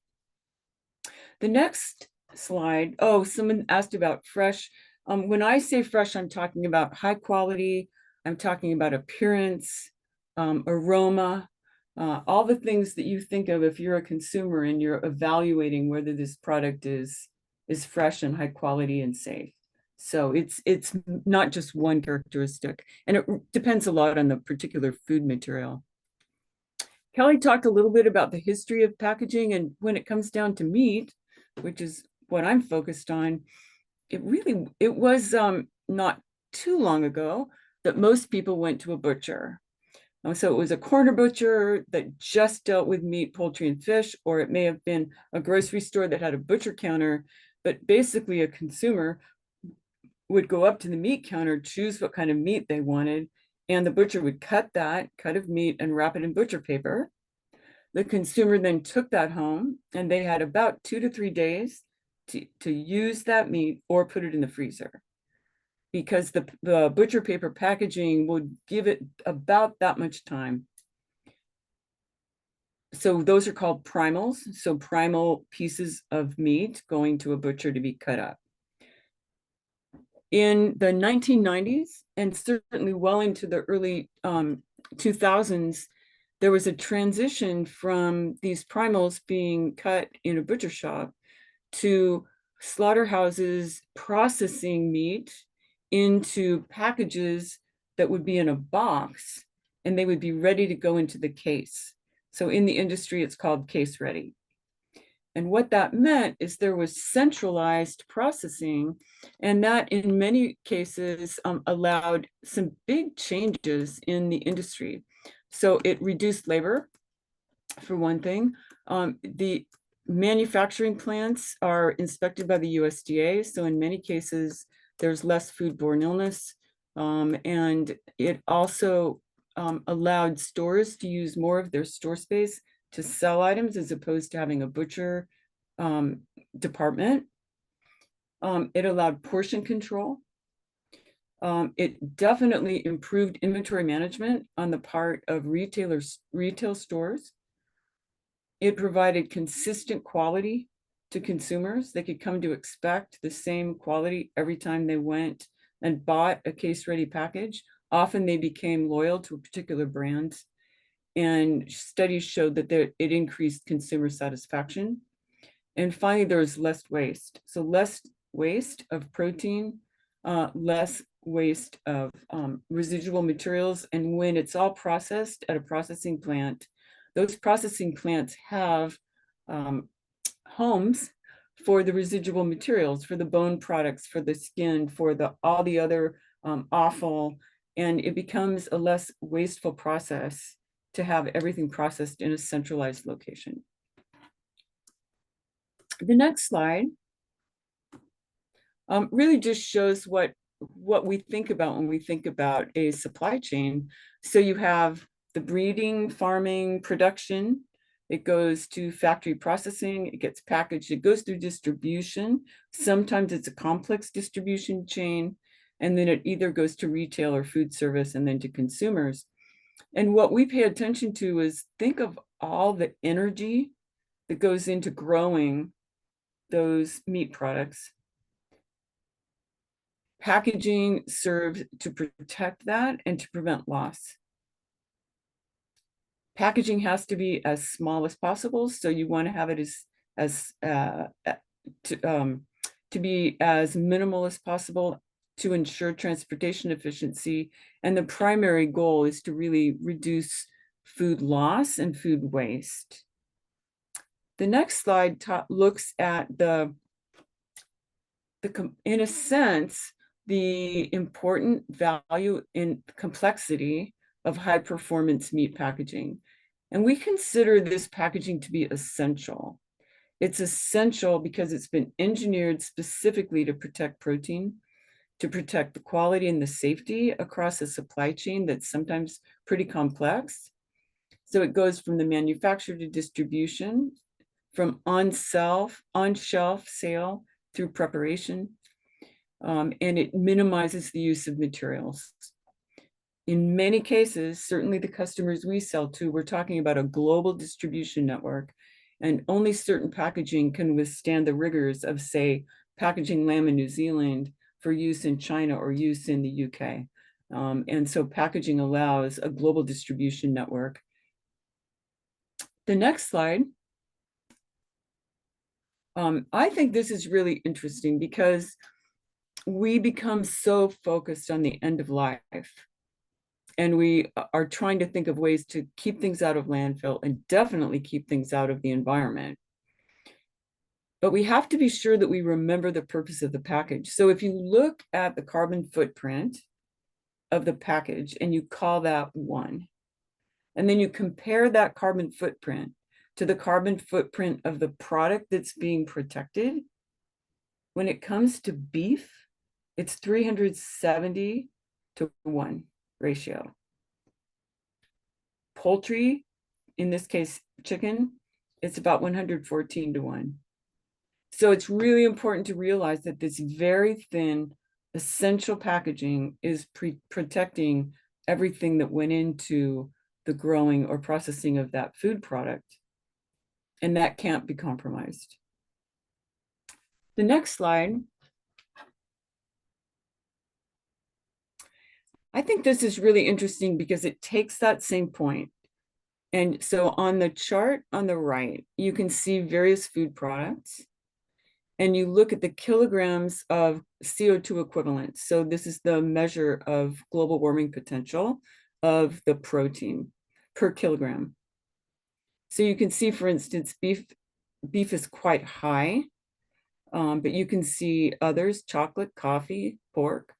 The next slide, someone asked about fresh. When I say fresh, I'm talking about high quality, I'm talking about appearance, aroma, all the things that you think of if you're a consumer and you're evaluating whether this product is fresh and high quality and safe. So it's not just one characteristic, and it depends a lot on the particular food material. Kelly talked a little bit about the history of packaging, and when it comes down to meat, which is what I'm focused on, it was not too long ago that most people went to a butcher. So it was a corner butcher that just dealt with meat, poultry, and fish, or it may have been a grocery store that had a butcher counter, but basically a consumer would go up to the meat counter, choose what kind of meat they wanted, and the butcher would cut that cut of meat and wrap it in butcher paper. The consumer then took that home and they had about 2 to 3 days to use that meat or put it in the freezer, because the butcher paper packaging would give it about that much time. So those are called primals. So primal pieces of meat going to a butcher to be cut up. In the 1990s, and certainly well into the early 2000s, there was a transition from these primals being cut in a butcher shop to slaughterhouses processing meat into packages that would be in a box, and they would be ready to go into the case. So in the industry, it's called case ready. And what that meant is there was centralized processing, and that in many cases allowed some big changes in the industry. So it reduced labor, for one thing. The manufacturing plants are inspected by the USDA. So in many cases, there's less foodborne illness. And it also allowed stores to use more of their store space to sell items as opposed to having a butcher department. It allowed portion control. It definitely improved inventory management on the part of retail stores. It provided consistent quality to consumers. They could come to expect the same quality every time they went and bought a case-ready package. Often they became loyal to a particular brand, and studies showed that it increased consumer satisfaction. And finally, there was less waste. So less waste of protein, less waste of residual materials. And when it's all processed at a processing plant, those processing plants have homes for the residual materials, for the bone products, for the skin, for all the other offal, and it becomes a less wasteful process to have everything processed in a centralized location. The next slide really just shows what we think about when we think about a supply chain. So you have the breeding, farming, production. It goes to factory processing, it gets packaged, it goes through distribution. Sometimes it's a complex distribution chain, and then it either goes to retail or food service and then to consumers. And what we pay attention to is think of all the energy that goes into growing those meat products. Packaging serves to protect that and to prevent loss. Packaging has to be as small as possible, so you want to have it to be as minimal as possible to ensure transportation efficiency. And the primary goal is to really reduce food loss and food waste. The next slide looks at in a sense, the important value in complexity of high performance meat packaging. And we consider this packaging to be essential. It's essential because it's been engineered specifically to protect protein, to protect the quality and the safety across a supply chain that's sometimes pretty complex. So it goes from the manufacturer to distribution, from on-shelf sale through preparation, and it minimizes the use of materials. In many cases, certainly the customers we sell to, we're talking about a global distribution network, and only certain packaging can withstand the rigors of, say, packaging lamb in New Zealand for use in China or use in the UK. And so packaging allows a global distribution network. The next slide. I think this is really interesting because we become so focused on the end of life, and we are trying to think of ways to keep things out of landfill and definitely keep things out of the environment. But we have to be sure that we remember the purpose of the package. So if you look at the carbon footprint of the package and you call that 1, and then you compare that carbon footprint to the carbon footprint of the product that's being protected, when it comes to beef, it's 370 to 1 ratio. Poultry, in this case, chicken, it's about 114 to 1. So it's really important to realize that this very thin, essential packaging is protecting everything that went into the growing or processing of that food product. And that can't be compromised. The next slide. I think this is really interesting because it takes that same point. And so on the chart on the right, you can see various food products. And you look at the kilograms of CO2 equivalents. So this is the measure of global warming potential of the protein per kilogram. So you can see, for instance, beef is quite high, but you can see others, chocolate, coffee, pork.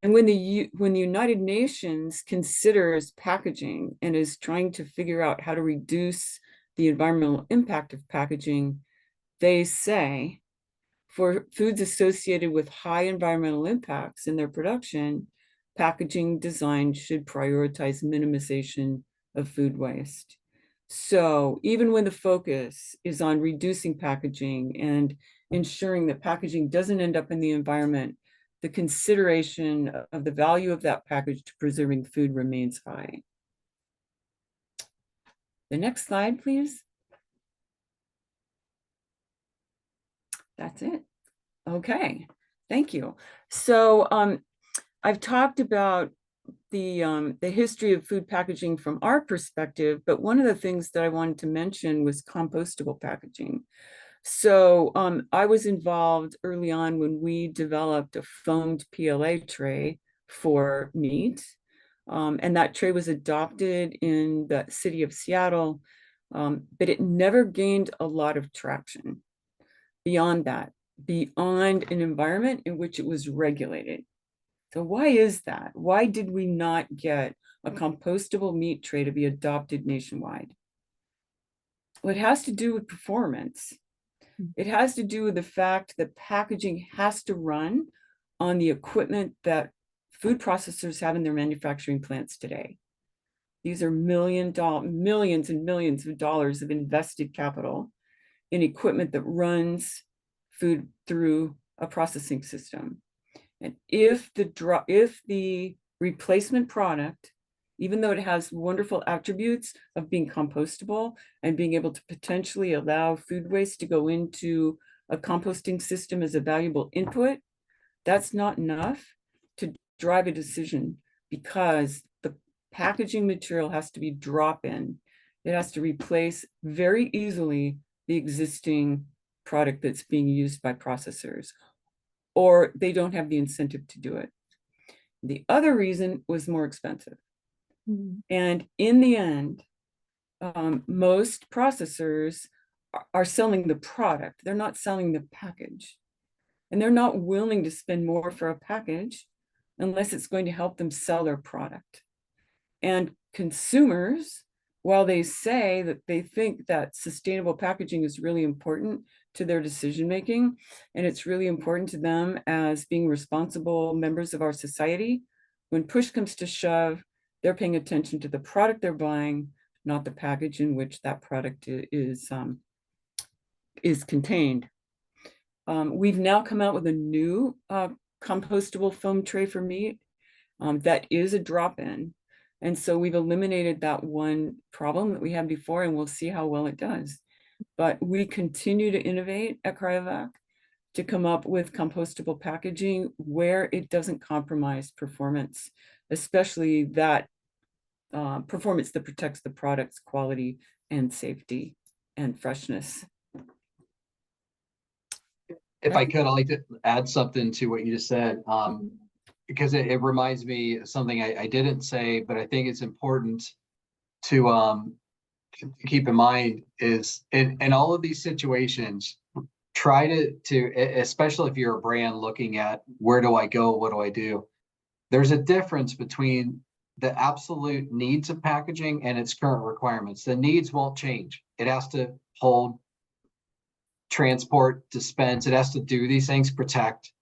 And when the United Nations considers packaging and is trying to figure out how to reduce the environmental impact of packaging, they say for foods associated with high environmental impacts in their production, packaging design should prioritize minimization of food waste. So even when the focus is on reducing packaging and ensuring that packaging doesn't end up in the environment, the consideration of the value of that package to preserving food remains high. The next slide, please. That's it. Okay, thank you. So I've talked about the history of food packaging from our perspective, but one of the things that I wanted to mention was compostable packaging. So I was involved early on when we developed a foamed PLA tray for meat. And that tray was adopted in the city of Seattle, but it never gained a lot of traction beyond that, beyond an environment in which it was regulated. So why is that? Why did we not get a compostable meat tray to be adopted nationwide? Well, it has to do with performance. It has to do with the fact that packaging has to run on the equipment that food processors have in their manufacturing plants today. These are millions and millions of dollars of invested capital in equipment that runs food through a processing system. And if the replacement product, even though it has wonderful attributes of being compostable and being able to potentially allow food waste to go into a composting system as a valuable input, that's not enough to drive a decision, because the packaging material has to be drop-in. It has to replace very easily the existing product that's being used by processors, or they don't have the incentive to do it. The other reason was more expensive. And in the end, most processors are selling the product. They're not selling the package. And they're not willing to spend more for a package unless it's going to help them sell their product. And consumers, while they say that they think that sustainable packaging is really important to their decision-making, and it's really important to them as being responsible members of our society, when push comes to shove, they're paying attention to the product they're buying, not the package in which that product is contained. We've now come out with a new compostable foam tray for meat that is a drop-in. And so we've eliminated that one problem that we had before, and we'll see how well it does. But we continue to innovate at Cryovac to come up with compostable packaging where it doesn't compromise performance, especially that performance that protects the product's quality and safety and freshness. If I could, I'd like to add something to what you just said, because it reminds me of something I didn't say, but I think it's important to keep in mind is in all of these situations, try to, especially if you're a brand looking at where do I go, what do I do? There's a difference between the absolute needs of packaging and its current requirements. The needs won't change. It has to hold, transport, dispense, it has to do these things, protect.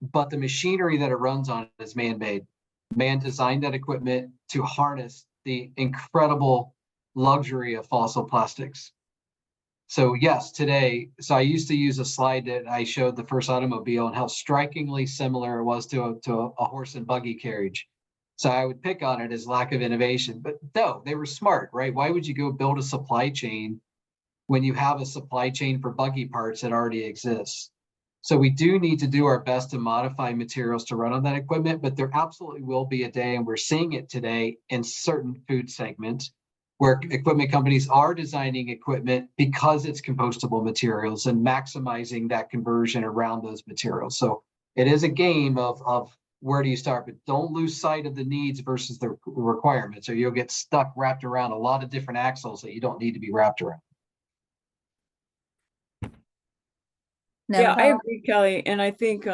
But the machinery that it runs on is man-made. Man designed that equipment to harness the incredible luxury of fossil plastics. So yes, today, so I used to use a slide that I showed the first automobile and how strikingly similar it was to a horse and buggy carriage. So I would pick on it as lack of innovation, but no, they were smart, right? Why would you go build a supply chain when you have a supply chain for buggy parts that already exists? So we do need to do our best to modify materials to run on that equipment, but there absolutely will be a day, and we're seeing it today in certain food segments, where equipment companies are designing equipment because it's compostable materials and maximizing that conversion around those materials. So it is a game of where do you start, but don't lose sight of the needs versus the requirements, or you'll get stuck wrapped around a lot of different axles that you don't need to be wrapped around. Yeah, I Now, agree, Kelly. And I think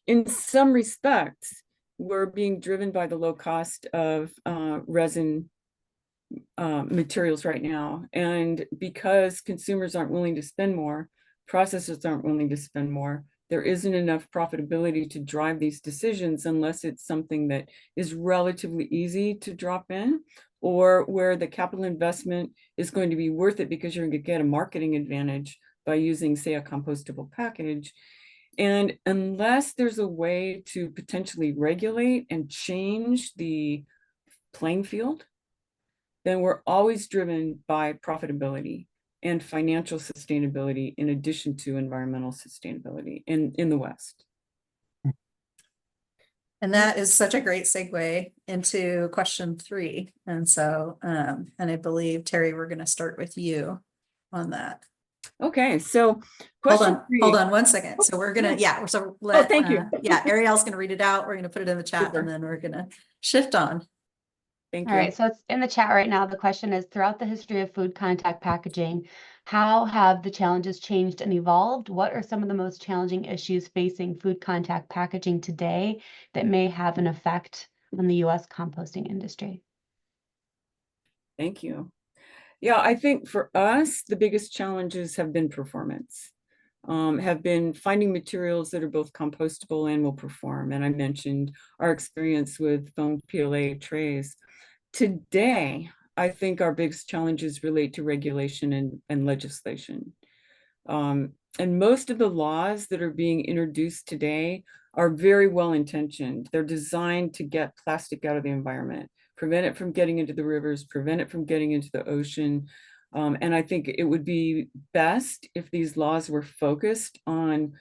in some respects, we're being driven by the low cost of resin materials right now. And because consumers aren't willing to spend more, processors aren't willing to spend more, there isn't enough profitability to drive these decisions unless it's something that is relatively easy to drop in, or where the capital investment is going to be worth it because you're going to get a marketing advantage by using, say, a compostable package. And unless there's a way to potentially regulate and change the playing field, then we're always driven by profitability and financial sustainability in addition to environmental sustainability in the West. and that is such a great segue into question 3. And so, and I believe, Terry, we're going to start with you on that. Okay, so Hold question on, 3. hold on 1 second. So we're gonna, yeah. so let, thank you. yeah, Ariel's gonna read it out. We're gonna put it in the chat, Super. and then we're gonna shift on. Thank All you. right, so it's in the chat right now. The question is, throughout the history of food contact packaging, how have the challenges changed and evolved? What are some of the most challenging issues facing food contact packaging today that may have an effect on the U.S. composting industry? Thank you. Yeah, I think for us, the biggest challenges have been performance, have been finding materials that are both compostable and will perform. And I mentioned our experience with foam PLA trays. Today, I think our biggest challenges relate to regulation and legislation. And most of the laws that are being introduced today are very well intentioned. They're designed to get plastic out of the environment, prevent it from getting into the rivers, prevent it from getting into the ocean. And I think it would be best if these laws were focused on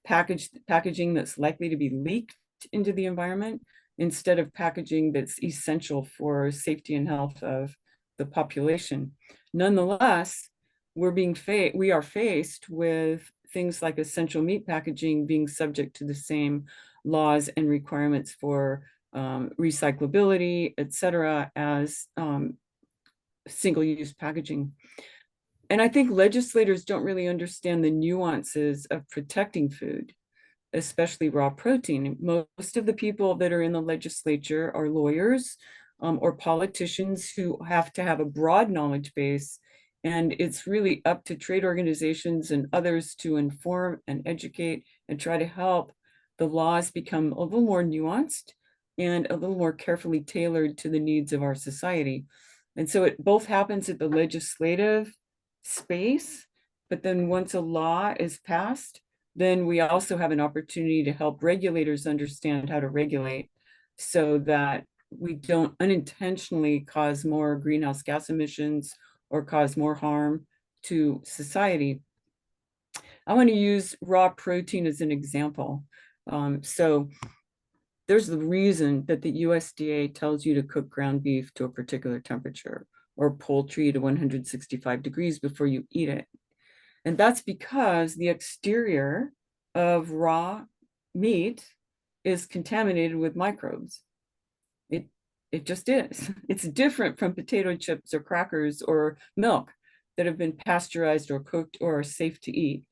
packaging that's likely to be leaked into the environment, instead of packaging that's essential for safety and health of the population. Nonetheless, we are faced with things like essential meat packaging being subject to the same laws and requirements for recyclability, et cetera, as single-use packaging. And I think legislators don't really understand the nuances of protecting food, especially raw protein. Most of the people that are in the legislature are lawyers or politicians who have to have a broad knowledge base. And it's really up to trade organizations and others to inform and educate and try to help the laws become a little more nuanced and a little more carefully tailored to the needs of our society. And so it both happens at the legislative space, but then once a law is passed, then we also have an opportunity to help regulators understand how to regulate so that we don't unintentionally cause more greenhouse gas emissions or cause more harm to society. I want to use raw protein as an example. So there's the reason that the USDA tells you to cook ground beef to a particular temperature or poultry to 165 degrees before you eat it. And that's because the exterior of raw meat is contaminated with microbes. It just is. It's different from potato chips or crackers or milk that have been pasteurized or cooked or are safe to eat.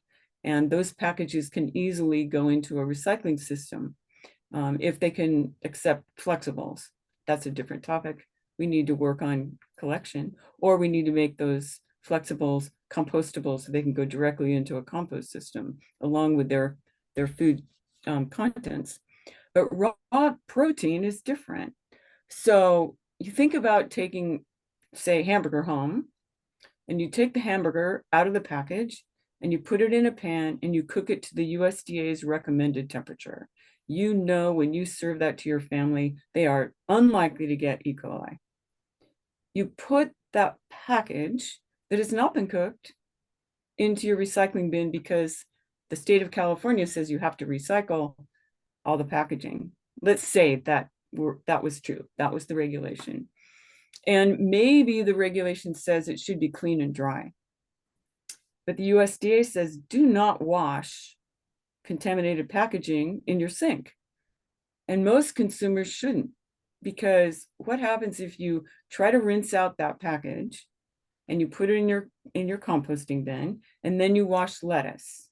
And those packages can easily go into a recycling system if they can accept flexibles. That's a different topic. We need to work on collection, or we need to make those flexibles compostable so they can go directly into a compost system along with their food contents. But raw protein is different. So you think about taking, say, hamburger home, and you take the hamburger out of the package and you put it in a pan and you cook it to the USDA's recommended temperature. You know, when you serve that to your family, they are unlikely to get E. coli. You put that package that has not been cooked into your recycling bin because the state of California says you have to recycle all the packaging. Let's say that was true. That was the regulation. And maybe the regulation says it should be clean and dry. But the USDA says do not wash contaminated packaging in your sink. And most consumers shouldn't, because what happens if you try to rinse out that package and you put it in your composting bin, and then you wash lettuce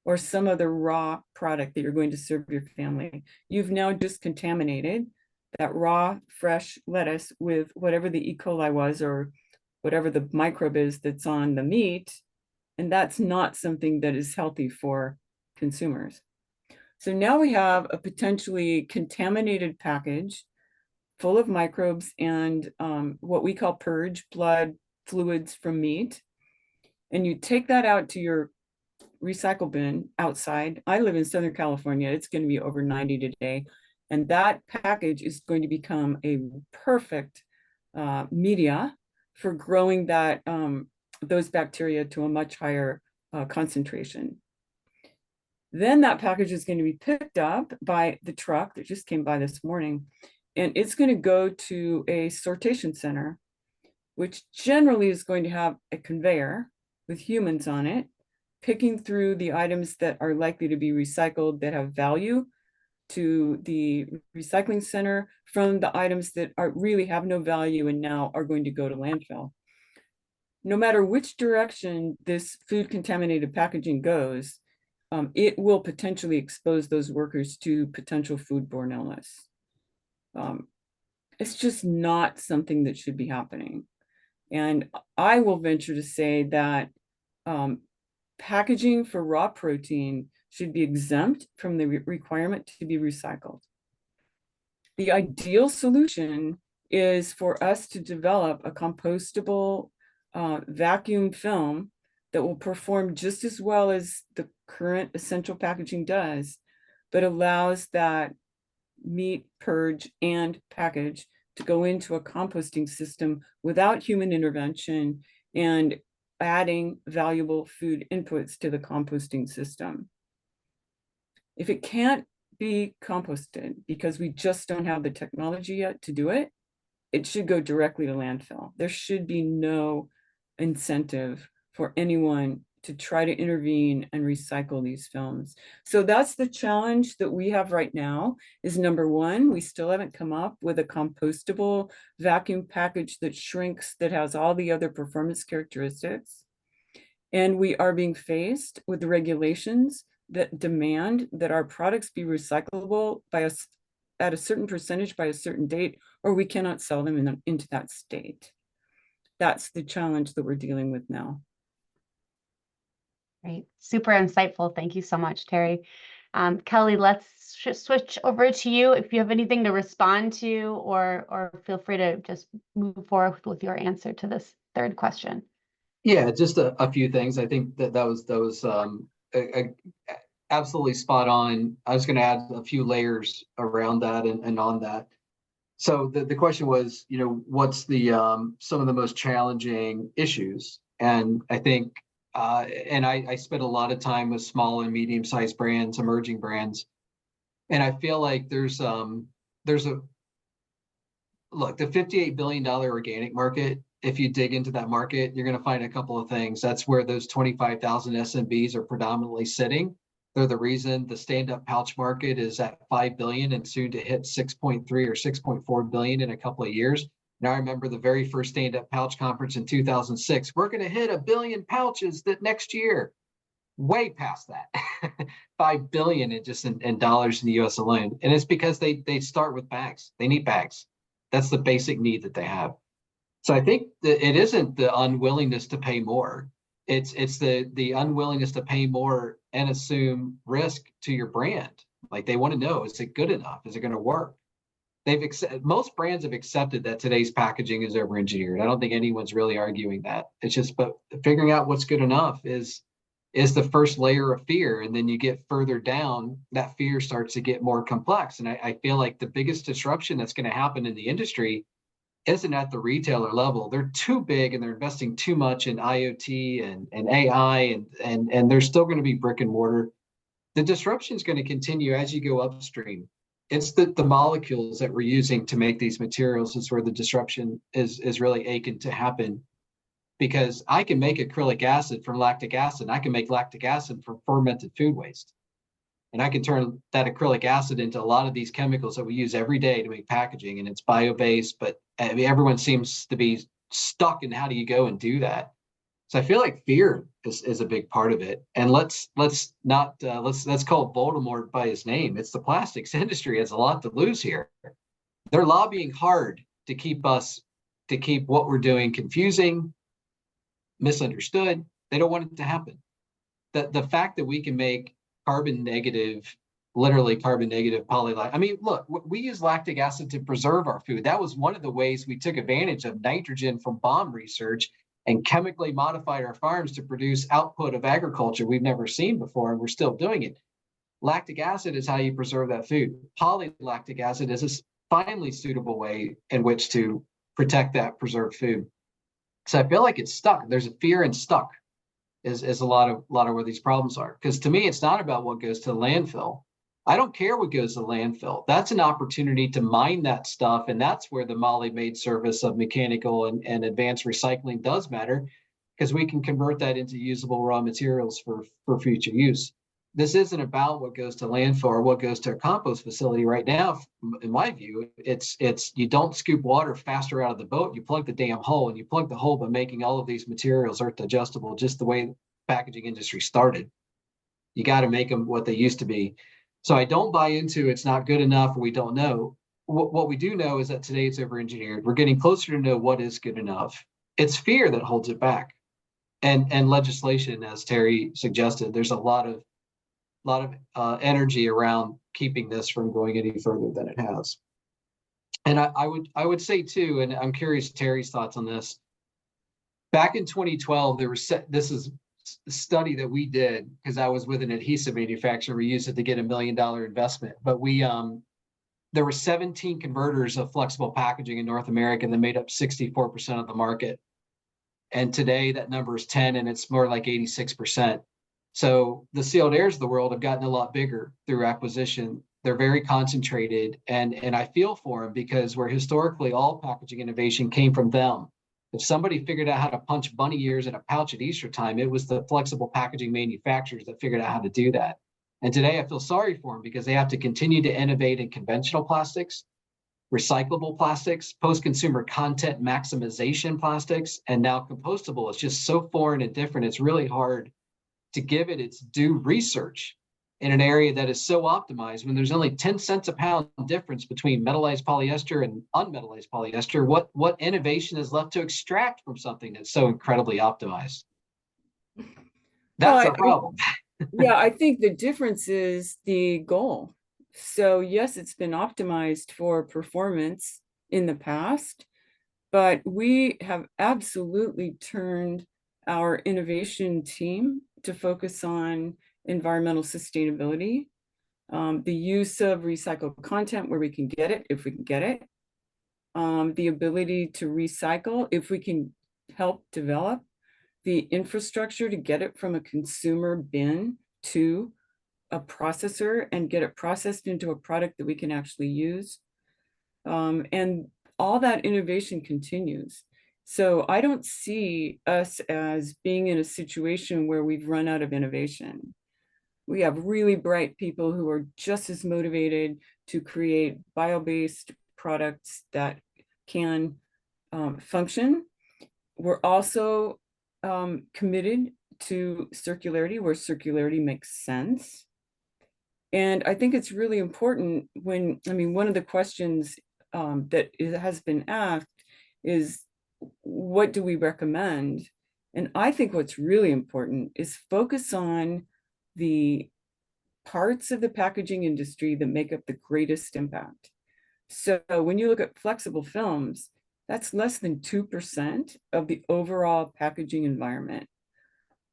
or some other raw product that you're going to serve your family? You've now just contaminated that raw, fresh lettuce with whatever the E. coli was or whatever the microbe is that's on the meat. And that's not something that is healthy for consumers. So now we have a potentially contaminated package full of microbes and what we call purge, blood, fluids from meat. And you take that out to your recycle bin outside. I live in Southern California. It's going to be over 90 today. And that package is going to become a perfect media for growing that those bacteria to a much higher concentration. Then that package is going to be picked up by the truck that just came by this morning, and it's going to go to a sortation center, which generally is going to have a conveyor with humans on it, picking through the items that are likely to be recycled that have value to the recycling center from the items that really have no value and now are going to go to landfill. No matter which direction this food contaminated packaging goes, it will potentially expose those workers to potential foodborne illness. It's just not something that should be happening. And I will venture to say that packaging for raw protein should be exempt from the requirement to be recycled. The ideal solution is for us to develop a compostable vacuum film that will perform just as well as the current essential packaging does, but allows that meat, purge, and package to go into a composting system without human intervention and adding valuable food inputs to the composting system. If it can't be composted because we just don't have the technology yet to do it, it should go directly to landfill. There should be no incentive for anyone to try to intervene and recycle these films. So that's the challenge that we have right now is number one, we still haven't come up with a compostable vacuum package that shrinks, that has all the other performance characteristics. And we are being faced with the regulations that demand that our products be recyclable by us at a certain percentage by a certain date, or we cannot sell them into that state. That's the challenge that we're dealing with now. Great, super insightful. Thank you so much, Terry. Kelly, let's switch over to you. If you have anything to respond to, or feel free to just move forward with your answer to this third question. Yeah, just a few things. I think that was absolutely spot on. I was going to add a few layers around that and on that. So the question was, what's the some of the most challenging issues? And I think, and I spent a lot of time with small and medium-sized brands, emerging brands, and I feel like there's a look, the $58 billion organic market. If you dig into that market, you're going to find a couple of things. That's where those 25,000 SMBs are predominantly sitting. They're the reason the stand-up pouch market is at 5 billion and soon to hit 6.3 or 6.4 billion in a couple of years. Now I remember the very first stand-up pouch conference in 2006. We're going to hit 1 billion pouches that next year. Way past that, 5 billion in dollars in the U.S. alone, and it's because they start with bags. They need bags. That's the basic need that they have. So I think that it isn't the unwillingness to pay more. It's the unwillingness to pay more and assume risk to your brand. Like they want to know, is it good enough? Is it going to work? most brands have accepted that today's packaging is over-engineered. I don't think anyone's really arguing that. It's just, but figuring out what's good enough is the first layer of fear. And then you get further down, that fear starts to get more complex. And I feel like the biggest disruption that's going to happen in the industry isn't at the retailer level. They're too big and they're investing too much in IoT and AI, and there's still going to be brick and mortar. The disruption is going to continue as you go upstream. It's the molecules that we're using to make these materials is where the disruption is really aching to happen. Because I can make acrylic acid from lactic acid, and I can make lactic acid from fermented food waste. And I can turn that acrylic acid into a lot of these chemicals that we use every day to make packaging, and it's bio-based, but I mean, everyone seems to be stuck in how do you go and do that. So I feel like fear is a big part of it. And let's call Voldemort by his name. It's the plastics industry has a lot to lose here. They're lobbying hard to keep what we're doing confusing, misunderstood. They don't want it to happen. The fact that we can make literally carbon negative poly. I mean, look, we use lactic acid to preserve our food. That was one of the ways we took advantage of nitrogen from bomb research and chemically modified our farms to produce output of agriculture we've never seen before, and we're still doing it. Lactic acid is how you preserve that food. Polylactic acid is a finely suitable way in which to protect that preserved food. So I feel like it's stuck. There's a fear and stuck is a lot of where these problems are. Because to me, it's not about what goes to the landfill. I don't care what goes to landfill. That's an opportunity to mine that stuff. And that's where the Molly Made service of mechanical and advanced recycling does matter, because we can convert that into usable raw materials for future use. This isn't about what goes to landfill or what goes to a compost facility right now. In my view, it's you don't scoop water faster out of the boat. You plug the damn hole, and you plug the hole by making all of these materials earth digestible, just the way the packaging industry started. You got to make them what they used to be. So I don't buy into it's not good enough or we don't know. What we do know is that today it's over-engineered. We're getting closer to know what is good enough. It's fear that holds it back. And legislation, as Terry suggested, there's a lot of energy around keeping this from going any further than it has. And I would say too, and I'm curious Terry's thoughts on this. Back in 2012, this is a study that we did because I was with an adhesive manufacturer. We used it to get $1 million investment, but there were 17 converters of flexible packaging in North America that made up 64% of the market. And today that number is 10, and it's more like 86%. So the Sealed Airs of the world have gotten a lot bigger through acquisition. They're very concentrated, and I feel for them because where historically all packaging innovation came from them. If somebody figured out how to punch bunny ears in a pouch at Easter time, it was the flexible packaging manufacturers that figured out how to do that. And today I feel sorry for them because they have to continue to innovate in conventional plastics, recyclable plastics, post-consumer content maximization plastics, and now compostable. It's just so foreign and different. It's really hard to give it its due research in an area that is so optimized when there's only 10 cents a pound difference between metallized polyester and unmetallized polyester. What innovation is left to extract from something that's so incredibly optimized? That's our problem. Yeah, I think the difference is the goal. So yes, it's been optimized for performance in the past, but we have absolutely turned our innovation team to focus on environmental sustainability, the use of recycled content where we can get it, if we can get it, the ability to recycle, if we can help develop the infrastructure to get it from a consumer bin to a processor and get it processed into a product that we can actually use. And all that innovation continues. So I don't see us as being in a situation where we've run out of innovation. We have really bright people who are just as motivated to create bio-based products that can function. We're also committed to circularity where circularity makes sense. And I think it's really important when, I mean, one of the questions that has been asked is, what do we recommend? And I think what's really important is focus on the parts of the packaging industry that make up the greatest impact. So when you look at flexible films, that's less than 2% of the overall packaging environment.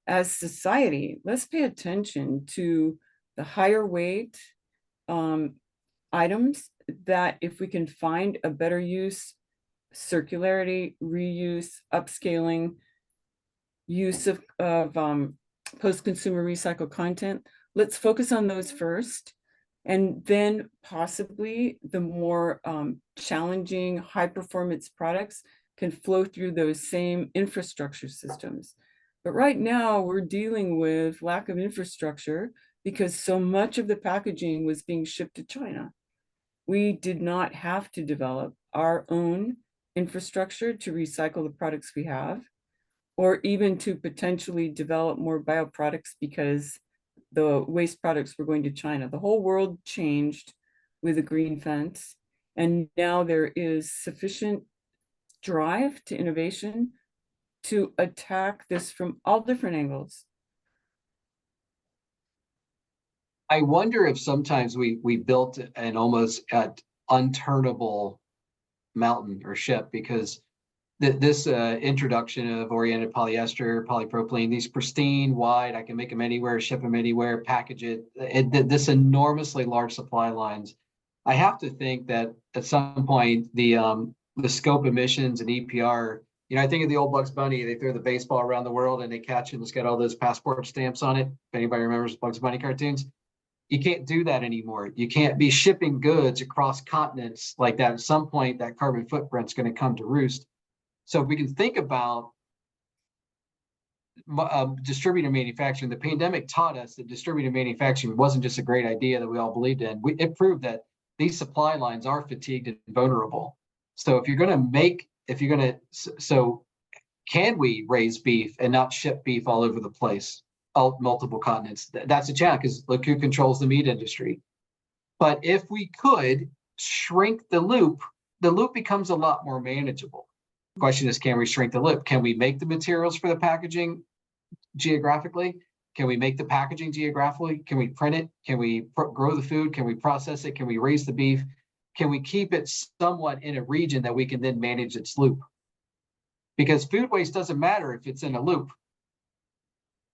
As society, let's pay attention to the higher weight items that if we can find a better use, circularity, reuse, upscaling, use of post-consumer recycled content, let's focus on those first. And then possibly the more challenging high performance products can flow through those same infrastructure systems. But right now we're dealing with lack of infrastructure because so much of the packaging was being shipped to China. We did not have to develop our own infrastructure to recycle the products we have, or even to potentially develop more bioproducts because the waste products were going to China. The whole world changed with the green fence, and now there is sufficient drive to innovation to attack this from all different angles. I wonder if sometimes we built an almost unturnable mountain or ship, because this introduction of oriented polyester, polypropylene, these pristine, wide, I can make them anywhere, ship them anywhere, package it, this enormously large supply lines. I have to think that at some point the scope emissions and EPR, I think of the old Bugs Bunny, they throw the baseball around the world and they catch it and it's got all those passport stamps on it. If anybody remembers Bugs Bunny cartoons, you can't do that anymore. You can't be shipping goods across continents like that. At some point, that carbon footprint's going to come to roost. So if we can think about distributed manufacturing, the pandemic taught us that distributed manufacturing wasn't just a great idea that we all believed in. It proved that these supply lines are fatigued and vulnerable. So so can we raise beef and not ship beef all over the place, multiple continents? That's a challenge because look who controls the meat industry. But if we could shrink the loop becomes a lot more manageable. The question is, can we shrink the loop? Can we make the materials for the packaging geographically? Can we make the packaging geographically? Can we print it? Can we grow the food? Can we process it? Can we raise the beef? Can we keep it somewhat in a region that we can then manage its loop? Because food waste doesn't matter if it's in a loop,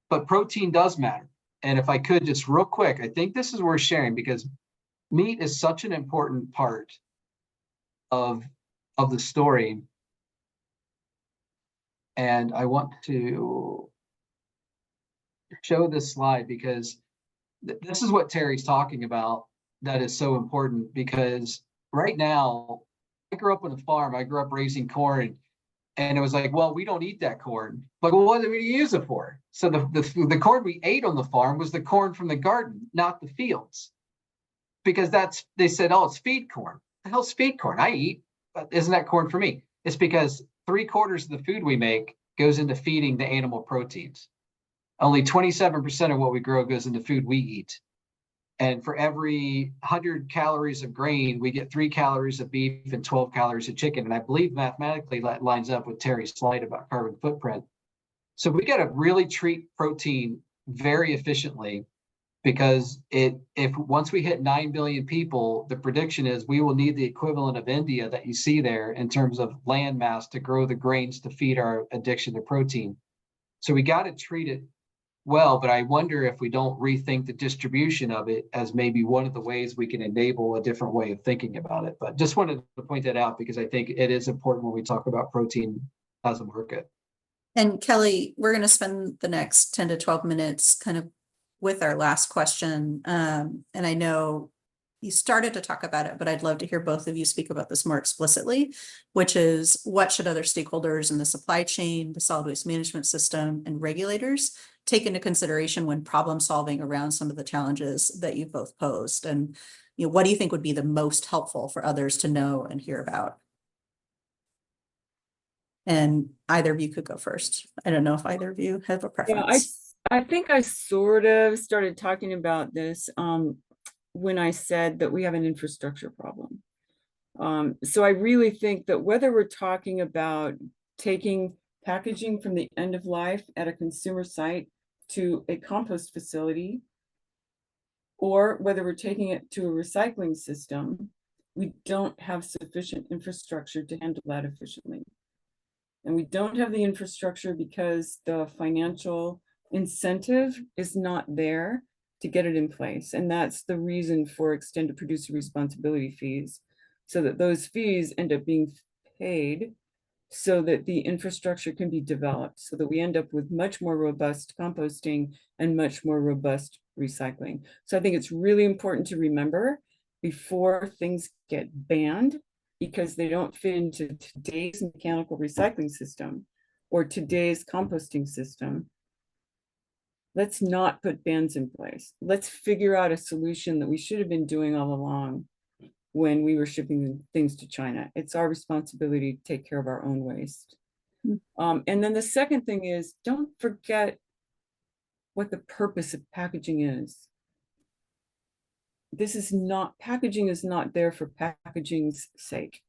but protein does matter. And if I could just real quick, I think this is worth sharing because meat is such an important part of the story. And I want to show this slide because this is what Terry's talking about that is so important, because right now, I grew up on a farm, I grew up raising corn, and it was like, well, we don't eat that corn. But what do we use it for? So the corn we ate on the farm was the corn from the garden, not the fields. Because they said, oh, it's feed corn. The hell's feed corn? I eat, but isn't that corn for me? It's because 3/4 of the food we make goes into feeding the animal proteins. Only 27% of what we grow goes into food we eat. And for every 100 calories of grain, we get 3 calories of beef and 12 calories of chicken. And I believe mathematically that lines up with Terry's slide about carbon footprint. So we got to really treat protein very efficiently, because if once we hit 9 billion people, the prediction is we will need the equivalent of India that you see there in terms of land mass to grow the grains to feed our addiction to protein. So we got to treat it well, but I wonder if we don't rethink the distribution of it as maybe one of the ways we can enable a different way of thinking about it. But just wanted to point that out because I think it is important when we talk about protein as a market. And Kelly, we're going to spend the next 10 to 12 minutes kind of with our last question. And I know you started to talk about it, but I'd love to hear both of you speak about this more explicitly, which is what should other stakeholders in the supply chain, the solid waste management system, and regulators take into consideration when problem solving around some of the challenges that you've both posed? And what do you think would be the most helpful for others to know and hear about? And either of you could go first. I don't know if either of you have a preference. Yeah, I think I sort of started talking about this when I said that we have an infrastructure problem. So I really think that whether we're talking about taking packaging from the end of life at a consumer site to a compost facility, or whether we're taking it to a recycling system, we don't have sufficient infrastructure to handle that efficiently. And we don't have the infrastructure because the financial incentive is not there to get it in place. And that's the reason for extended producer responsibility fees, so that those fees end up being paid so that the infrastructure can be developed, so that we end up with much more robust composting and much more robust recycling. So I think it's really important to remember before things get banned, because they don't fit into today's mechanical recycling system or today's composting system. Let's not put bans in place. Let's figure out a solution that we should have been doing all along when we were shipping things to China. It's our responsibility to take care of our own waste. And then the second thing is, don't forget what the purpose of packaging is. Packaging is not there for packaging's sake.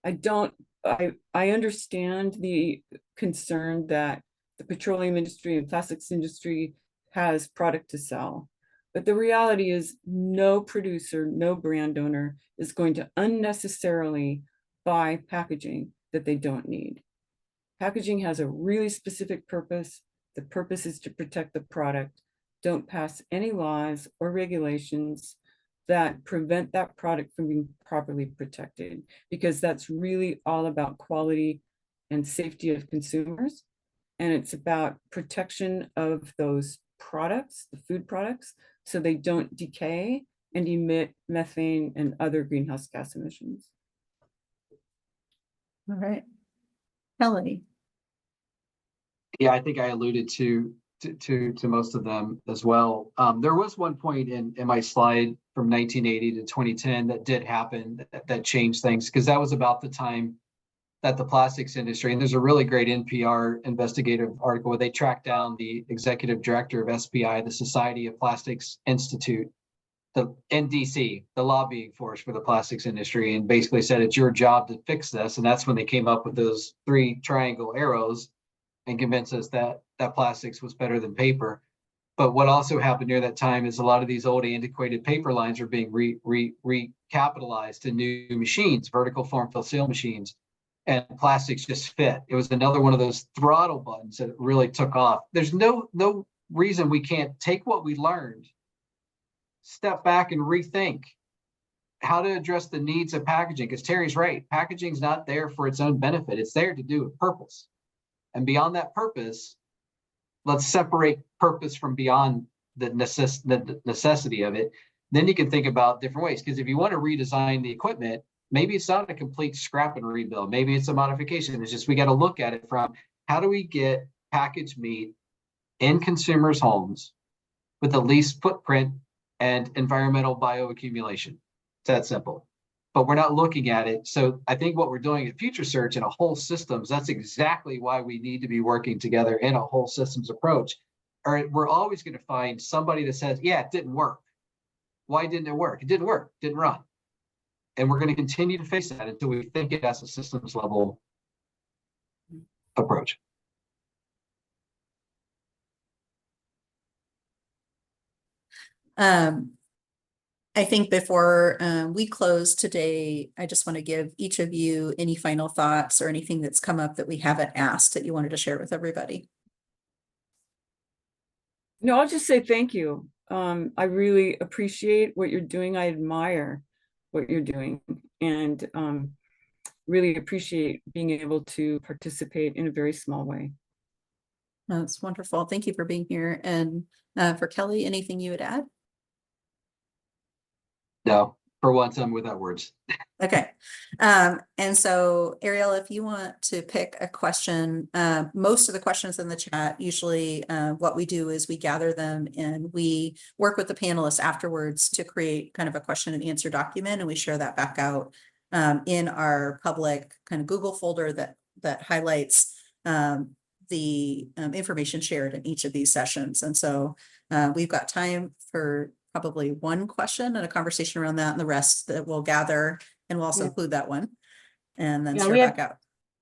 I understand the concern that the petroleum industry and plastics industry has product to sell. But the reality is no producer, no brand owner is going to unnecessarily buy packaging that they don't need. Packaging has a really specific purpose. The purpose is to protect the product. Don't pass any laws or regulations that prevent that product from being properly protected, because that's really all about quality and safety of consumers. And it's about protection of those products, the food products, so they don't decay and emit methane and other greenhouse gas emissions. All right. Kelly. Yeah, I think I alluded to most of them as well. There was one point in my slide from 1980 to 2010 that did happen that changed things, because that was about the time that the plastics industry, and there's a really great NPR investigative article where they tracked down the executive director of SPI, the Society of Plastics Institute, the NDC, the lobbying force for the plastics industry, and basically said it's your job to fix this. And that's when they came up with those 3 triangle arrows and convinced us that plastics was better than paper. But what also happened near that time is a lot of these old antiquated paper lines are being recapitalized to new machines, vertical form fill seal machines, and plastics just fit. It was another one of those throttle buttons that really took off. There's no reason we can't take what we learned, step back and rethink how to address the needs of packaging, because Terry's right. Packaging's not there for its own benefit. It's there to do a purpose. And beyond that purpose, let's separate purpose from beyond the necessity of it. Then you can think about different ways. Because if you want to redesign the equipment, maybe it's not a complete scrap and rebuild. Maybe it's a modification. It's just we got to look at it from how do we get packaged meat in consumers' homes with the least footprint and environmental bioaccumulation. It's that simple. But we're not looking at it. So I think what we're doing at Future Search in a whole systems, that's exactly why we need to be working together in a whole systems approach. Or we're always going to find somebody that says, yeah, it didn't work. Why didn't it work? It didn't work, didn't run. And we're going to continue to face that until we think it as a systems level approach. I think before we close today, I just want to give each of you any final thoughts or anything that's come up that we haven't asked that you wanted to share with everybody. No, I'll just say thank you. I really appreciate what you're doing. I admire what you're doing, and really appreciate being able to participate in a very small way. That's wonderful. Thank you for being here. And for Kelly, anything you would add? No, for once, I'm without words. Okay. And so Ariel, if you want to pick a question, most of the questions in the chat, usually what we do is we gather them and we work with the panelists afterwards to create kind of a question and answer document. And we share that back out in our public kind of Google folder that highlights the information shared in each of these sessions. And so we've got time for probably one question and a conversation around that, and the rest that we'll gather, and we'll also include that one and then share back out.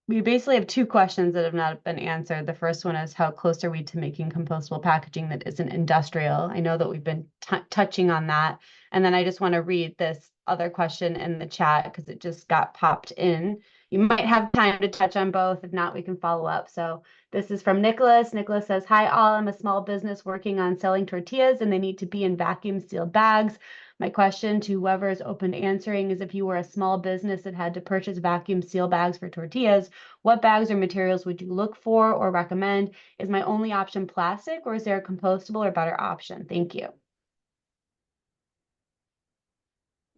we basically have two questions that have not been answered. The first one is how close are we to making compostable packaging that isn't industrial? I know that we've been touching on that. And then I just want to read this other question in the chat because it just got popped in. You might have time to touch on both. If not, we can follow up. So this is from Nicholas. Nicholas says, hi all, I'm a small business working on selling tortillas and they need to be in vacuum sealed bags. My question to whoever is open to answering is if you were a small business that had to purchase vacuum seal bags for tortillas, what bags or materials would you look for or recommend? Is my only option plastic or is there a compostable or better option? Thank you.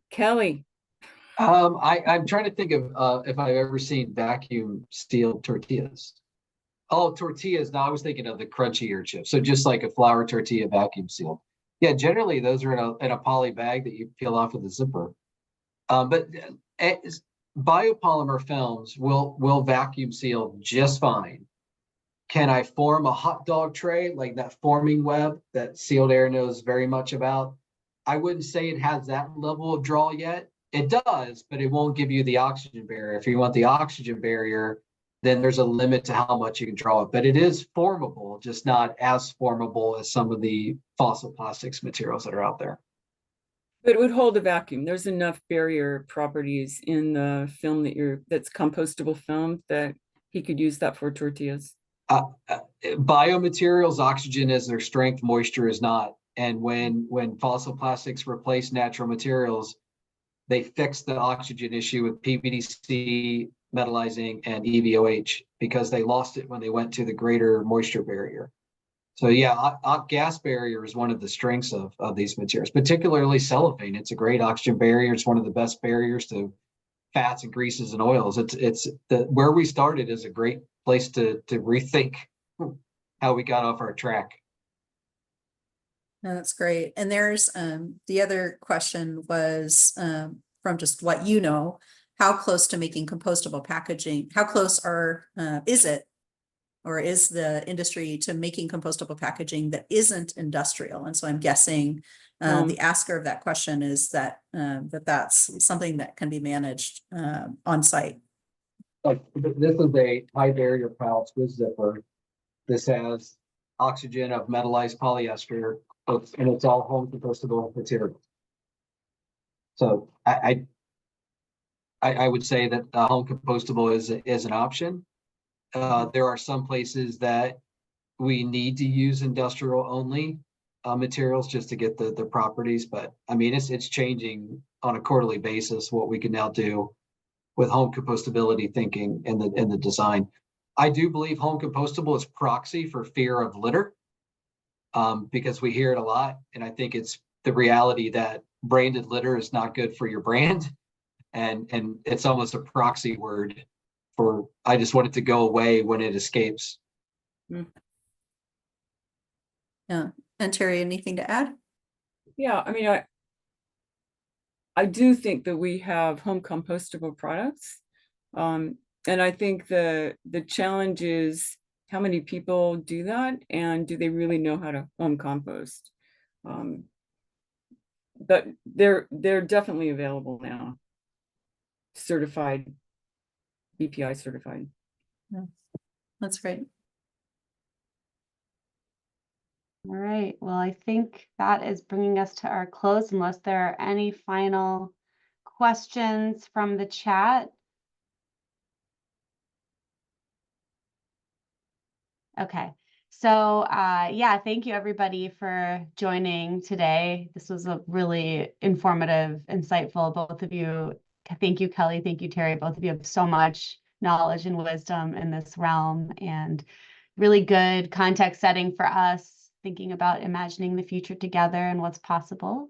Kelly, I'm trying to think of if I've ever seen vacuum sealed tortillas. Oh, tortillas. Now I was thinking of the crunchier chips. So just like a flour tortilla vacuum sealed. Yeah, generally those are in a poly bag that you peel off with a zipper. But biopolymer films will vacuum seal just fine. Can I form a hot dog tray like that forming web that Sealed Air knows very much about? I wouldn't say it has that level of draw yet. It does, but it won't give you the oxygen barrier. If you want the oxygen barrier, then there's a limit to how much you can draw it. But it is formable, just not as formable as some of the fossil plastics materials that are out there. but it would hold a vacuum. There's enough barrier properties in the film that's compostable film that he could use that for tortillas. Biomaterials, oxygen is their strength, moisture is not. And when fossil plastics replace natural materials, they fix the oxygen issue with PVDC, metallizing, and EVOH because they lost it when they went to the greater moisture barrier. So yeah, gas barrier is one of the strengths of these materials, particularly cellophane. It's a great oxygen barrier. It's one of the best barriers to fats and greases and oils. It's where we started is a great place to rethink how we got off our track. No, that's great. And there's the other question was from just what you know, how close to making compostable packaging, how close is it or is the industry to making compostable packaging that isn't industrial? And so I'm guessing the asker of that question is that that's something that can be managed on site. Like this is a high barrier pouch with zipper. This has oxygen of metallized polyester, and it's all home compostable material. So I would say that home compostable is an option. There are some places that we need to use industrial only materials just to get the properties, but I mean it's changing on a quarterly basis what we can now do with home compostability thinking in the design. I do believe home compostable is proxy for fear of litter, because we hear it a lot, and I think it's the reality that branded litter is not good for your brand, and it's almost a proxy word for I just want it to go away when it escapes. Yeah. And Terry, anything to add? Yeah, I mean, I do think that we have home compostable products. And I think the challenge is how many people do that and do they really know how to home compost? But they're definitely available now. Certified, BPI certified. Yeah, that's great. All right, well, I think that is bringing us to our close unless there are any final questions from the chat. Okay, so yeah, thank you everybody for joining today. This was a really informative, insightful, both of you. Thank you, Kelly. Thank you, Terry. Both of you have so much knowledge and wisdom in this realm and really good context setting for us, thinking about imagining the future together and what's possible.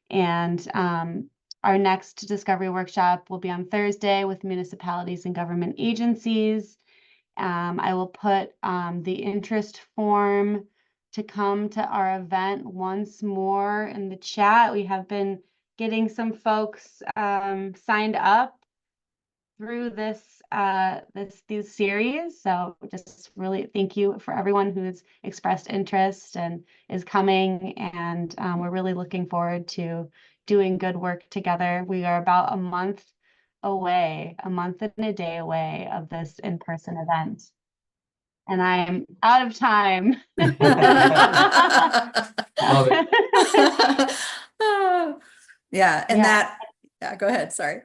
And our next discovery workshop will be on Thursday with municipalities and government agencies. I will put the interest form to come to our event once more in the chat. We have been getting some folks signed up through this series. So just really thank you for everyone who's expressed interest and is coming. And we're really looking forward to doing good work together. We are about a month away, a month and a day away of this in-person event. And I'm out of time. Love it. Yeah, and Yeah. yeah, go ahead, sorry.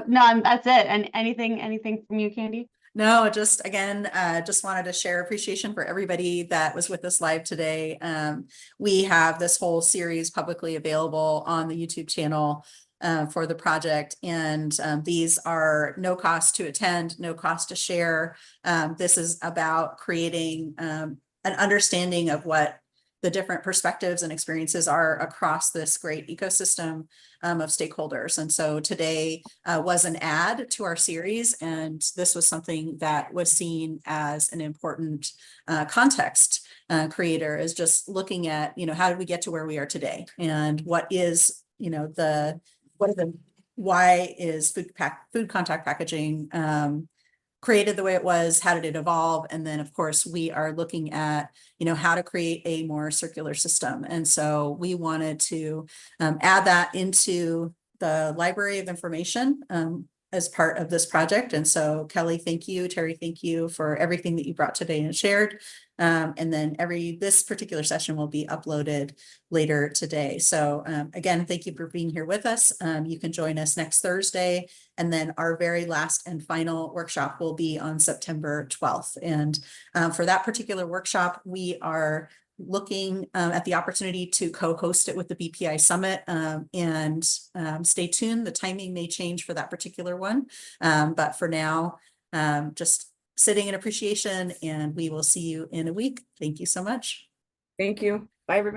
No, that's it. And anything from you, Candy? No, just again, just wanted to share appreciation for everybody that was with us live today. We have this whole series publicly available on the YouTube channel for the project, and these are no cost to attend, no cost to share. This is about creating an understanding of what the different perspectives and experiences are across this great ecosystem of stakeholders. And so today was an add to our series, and this was something that was seen as an important context creator, is just looking at, how did we get to where we are today, and what is, why is food contact packaging created the way it was, how did it evolve? And then of course we are looking at, how to create a more circular system. And so we wanted to add that into the library of information as part of this project. And so Kelly, thank you. Terry, thank you for everything that you brought today and shared. And then this particular session will be uploaded later today. So again, thank you for being here with us. You can join us next Thursday. And then our very last and final workshop will be on September 12th. And for that particular workshop, we are looking at the opportunity to co-host it with the BPI Summit, and stay tuned. The timing may change for that particular one. But for now, just sitting in appreciation, and we will see you in a week. Thank you so much. Thank you. Bye, everybody.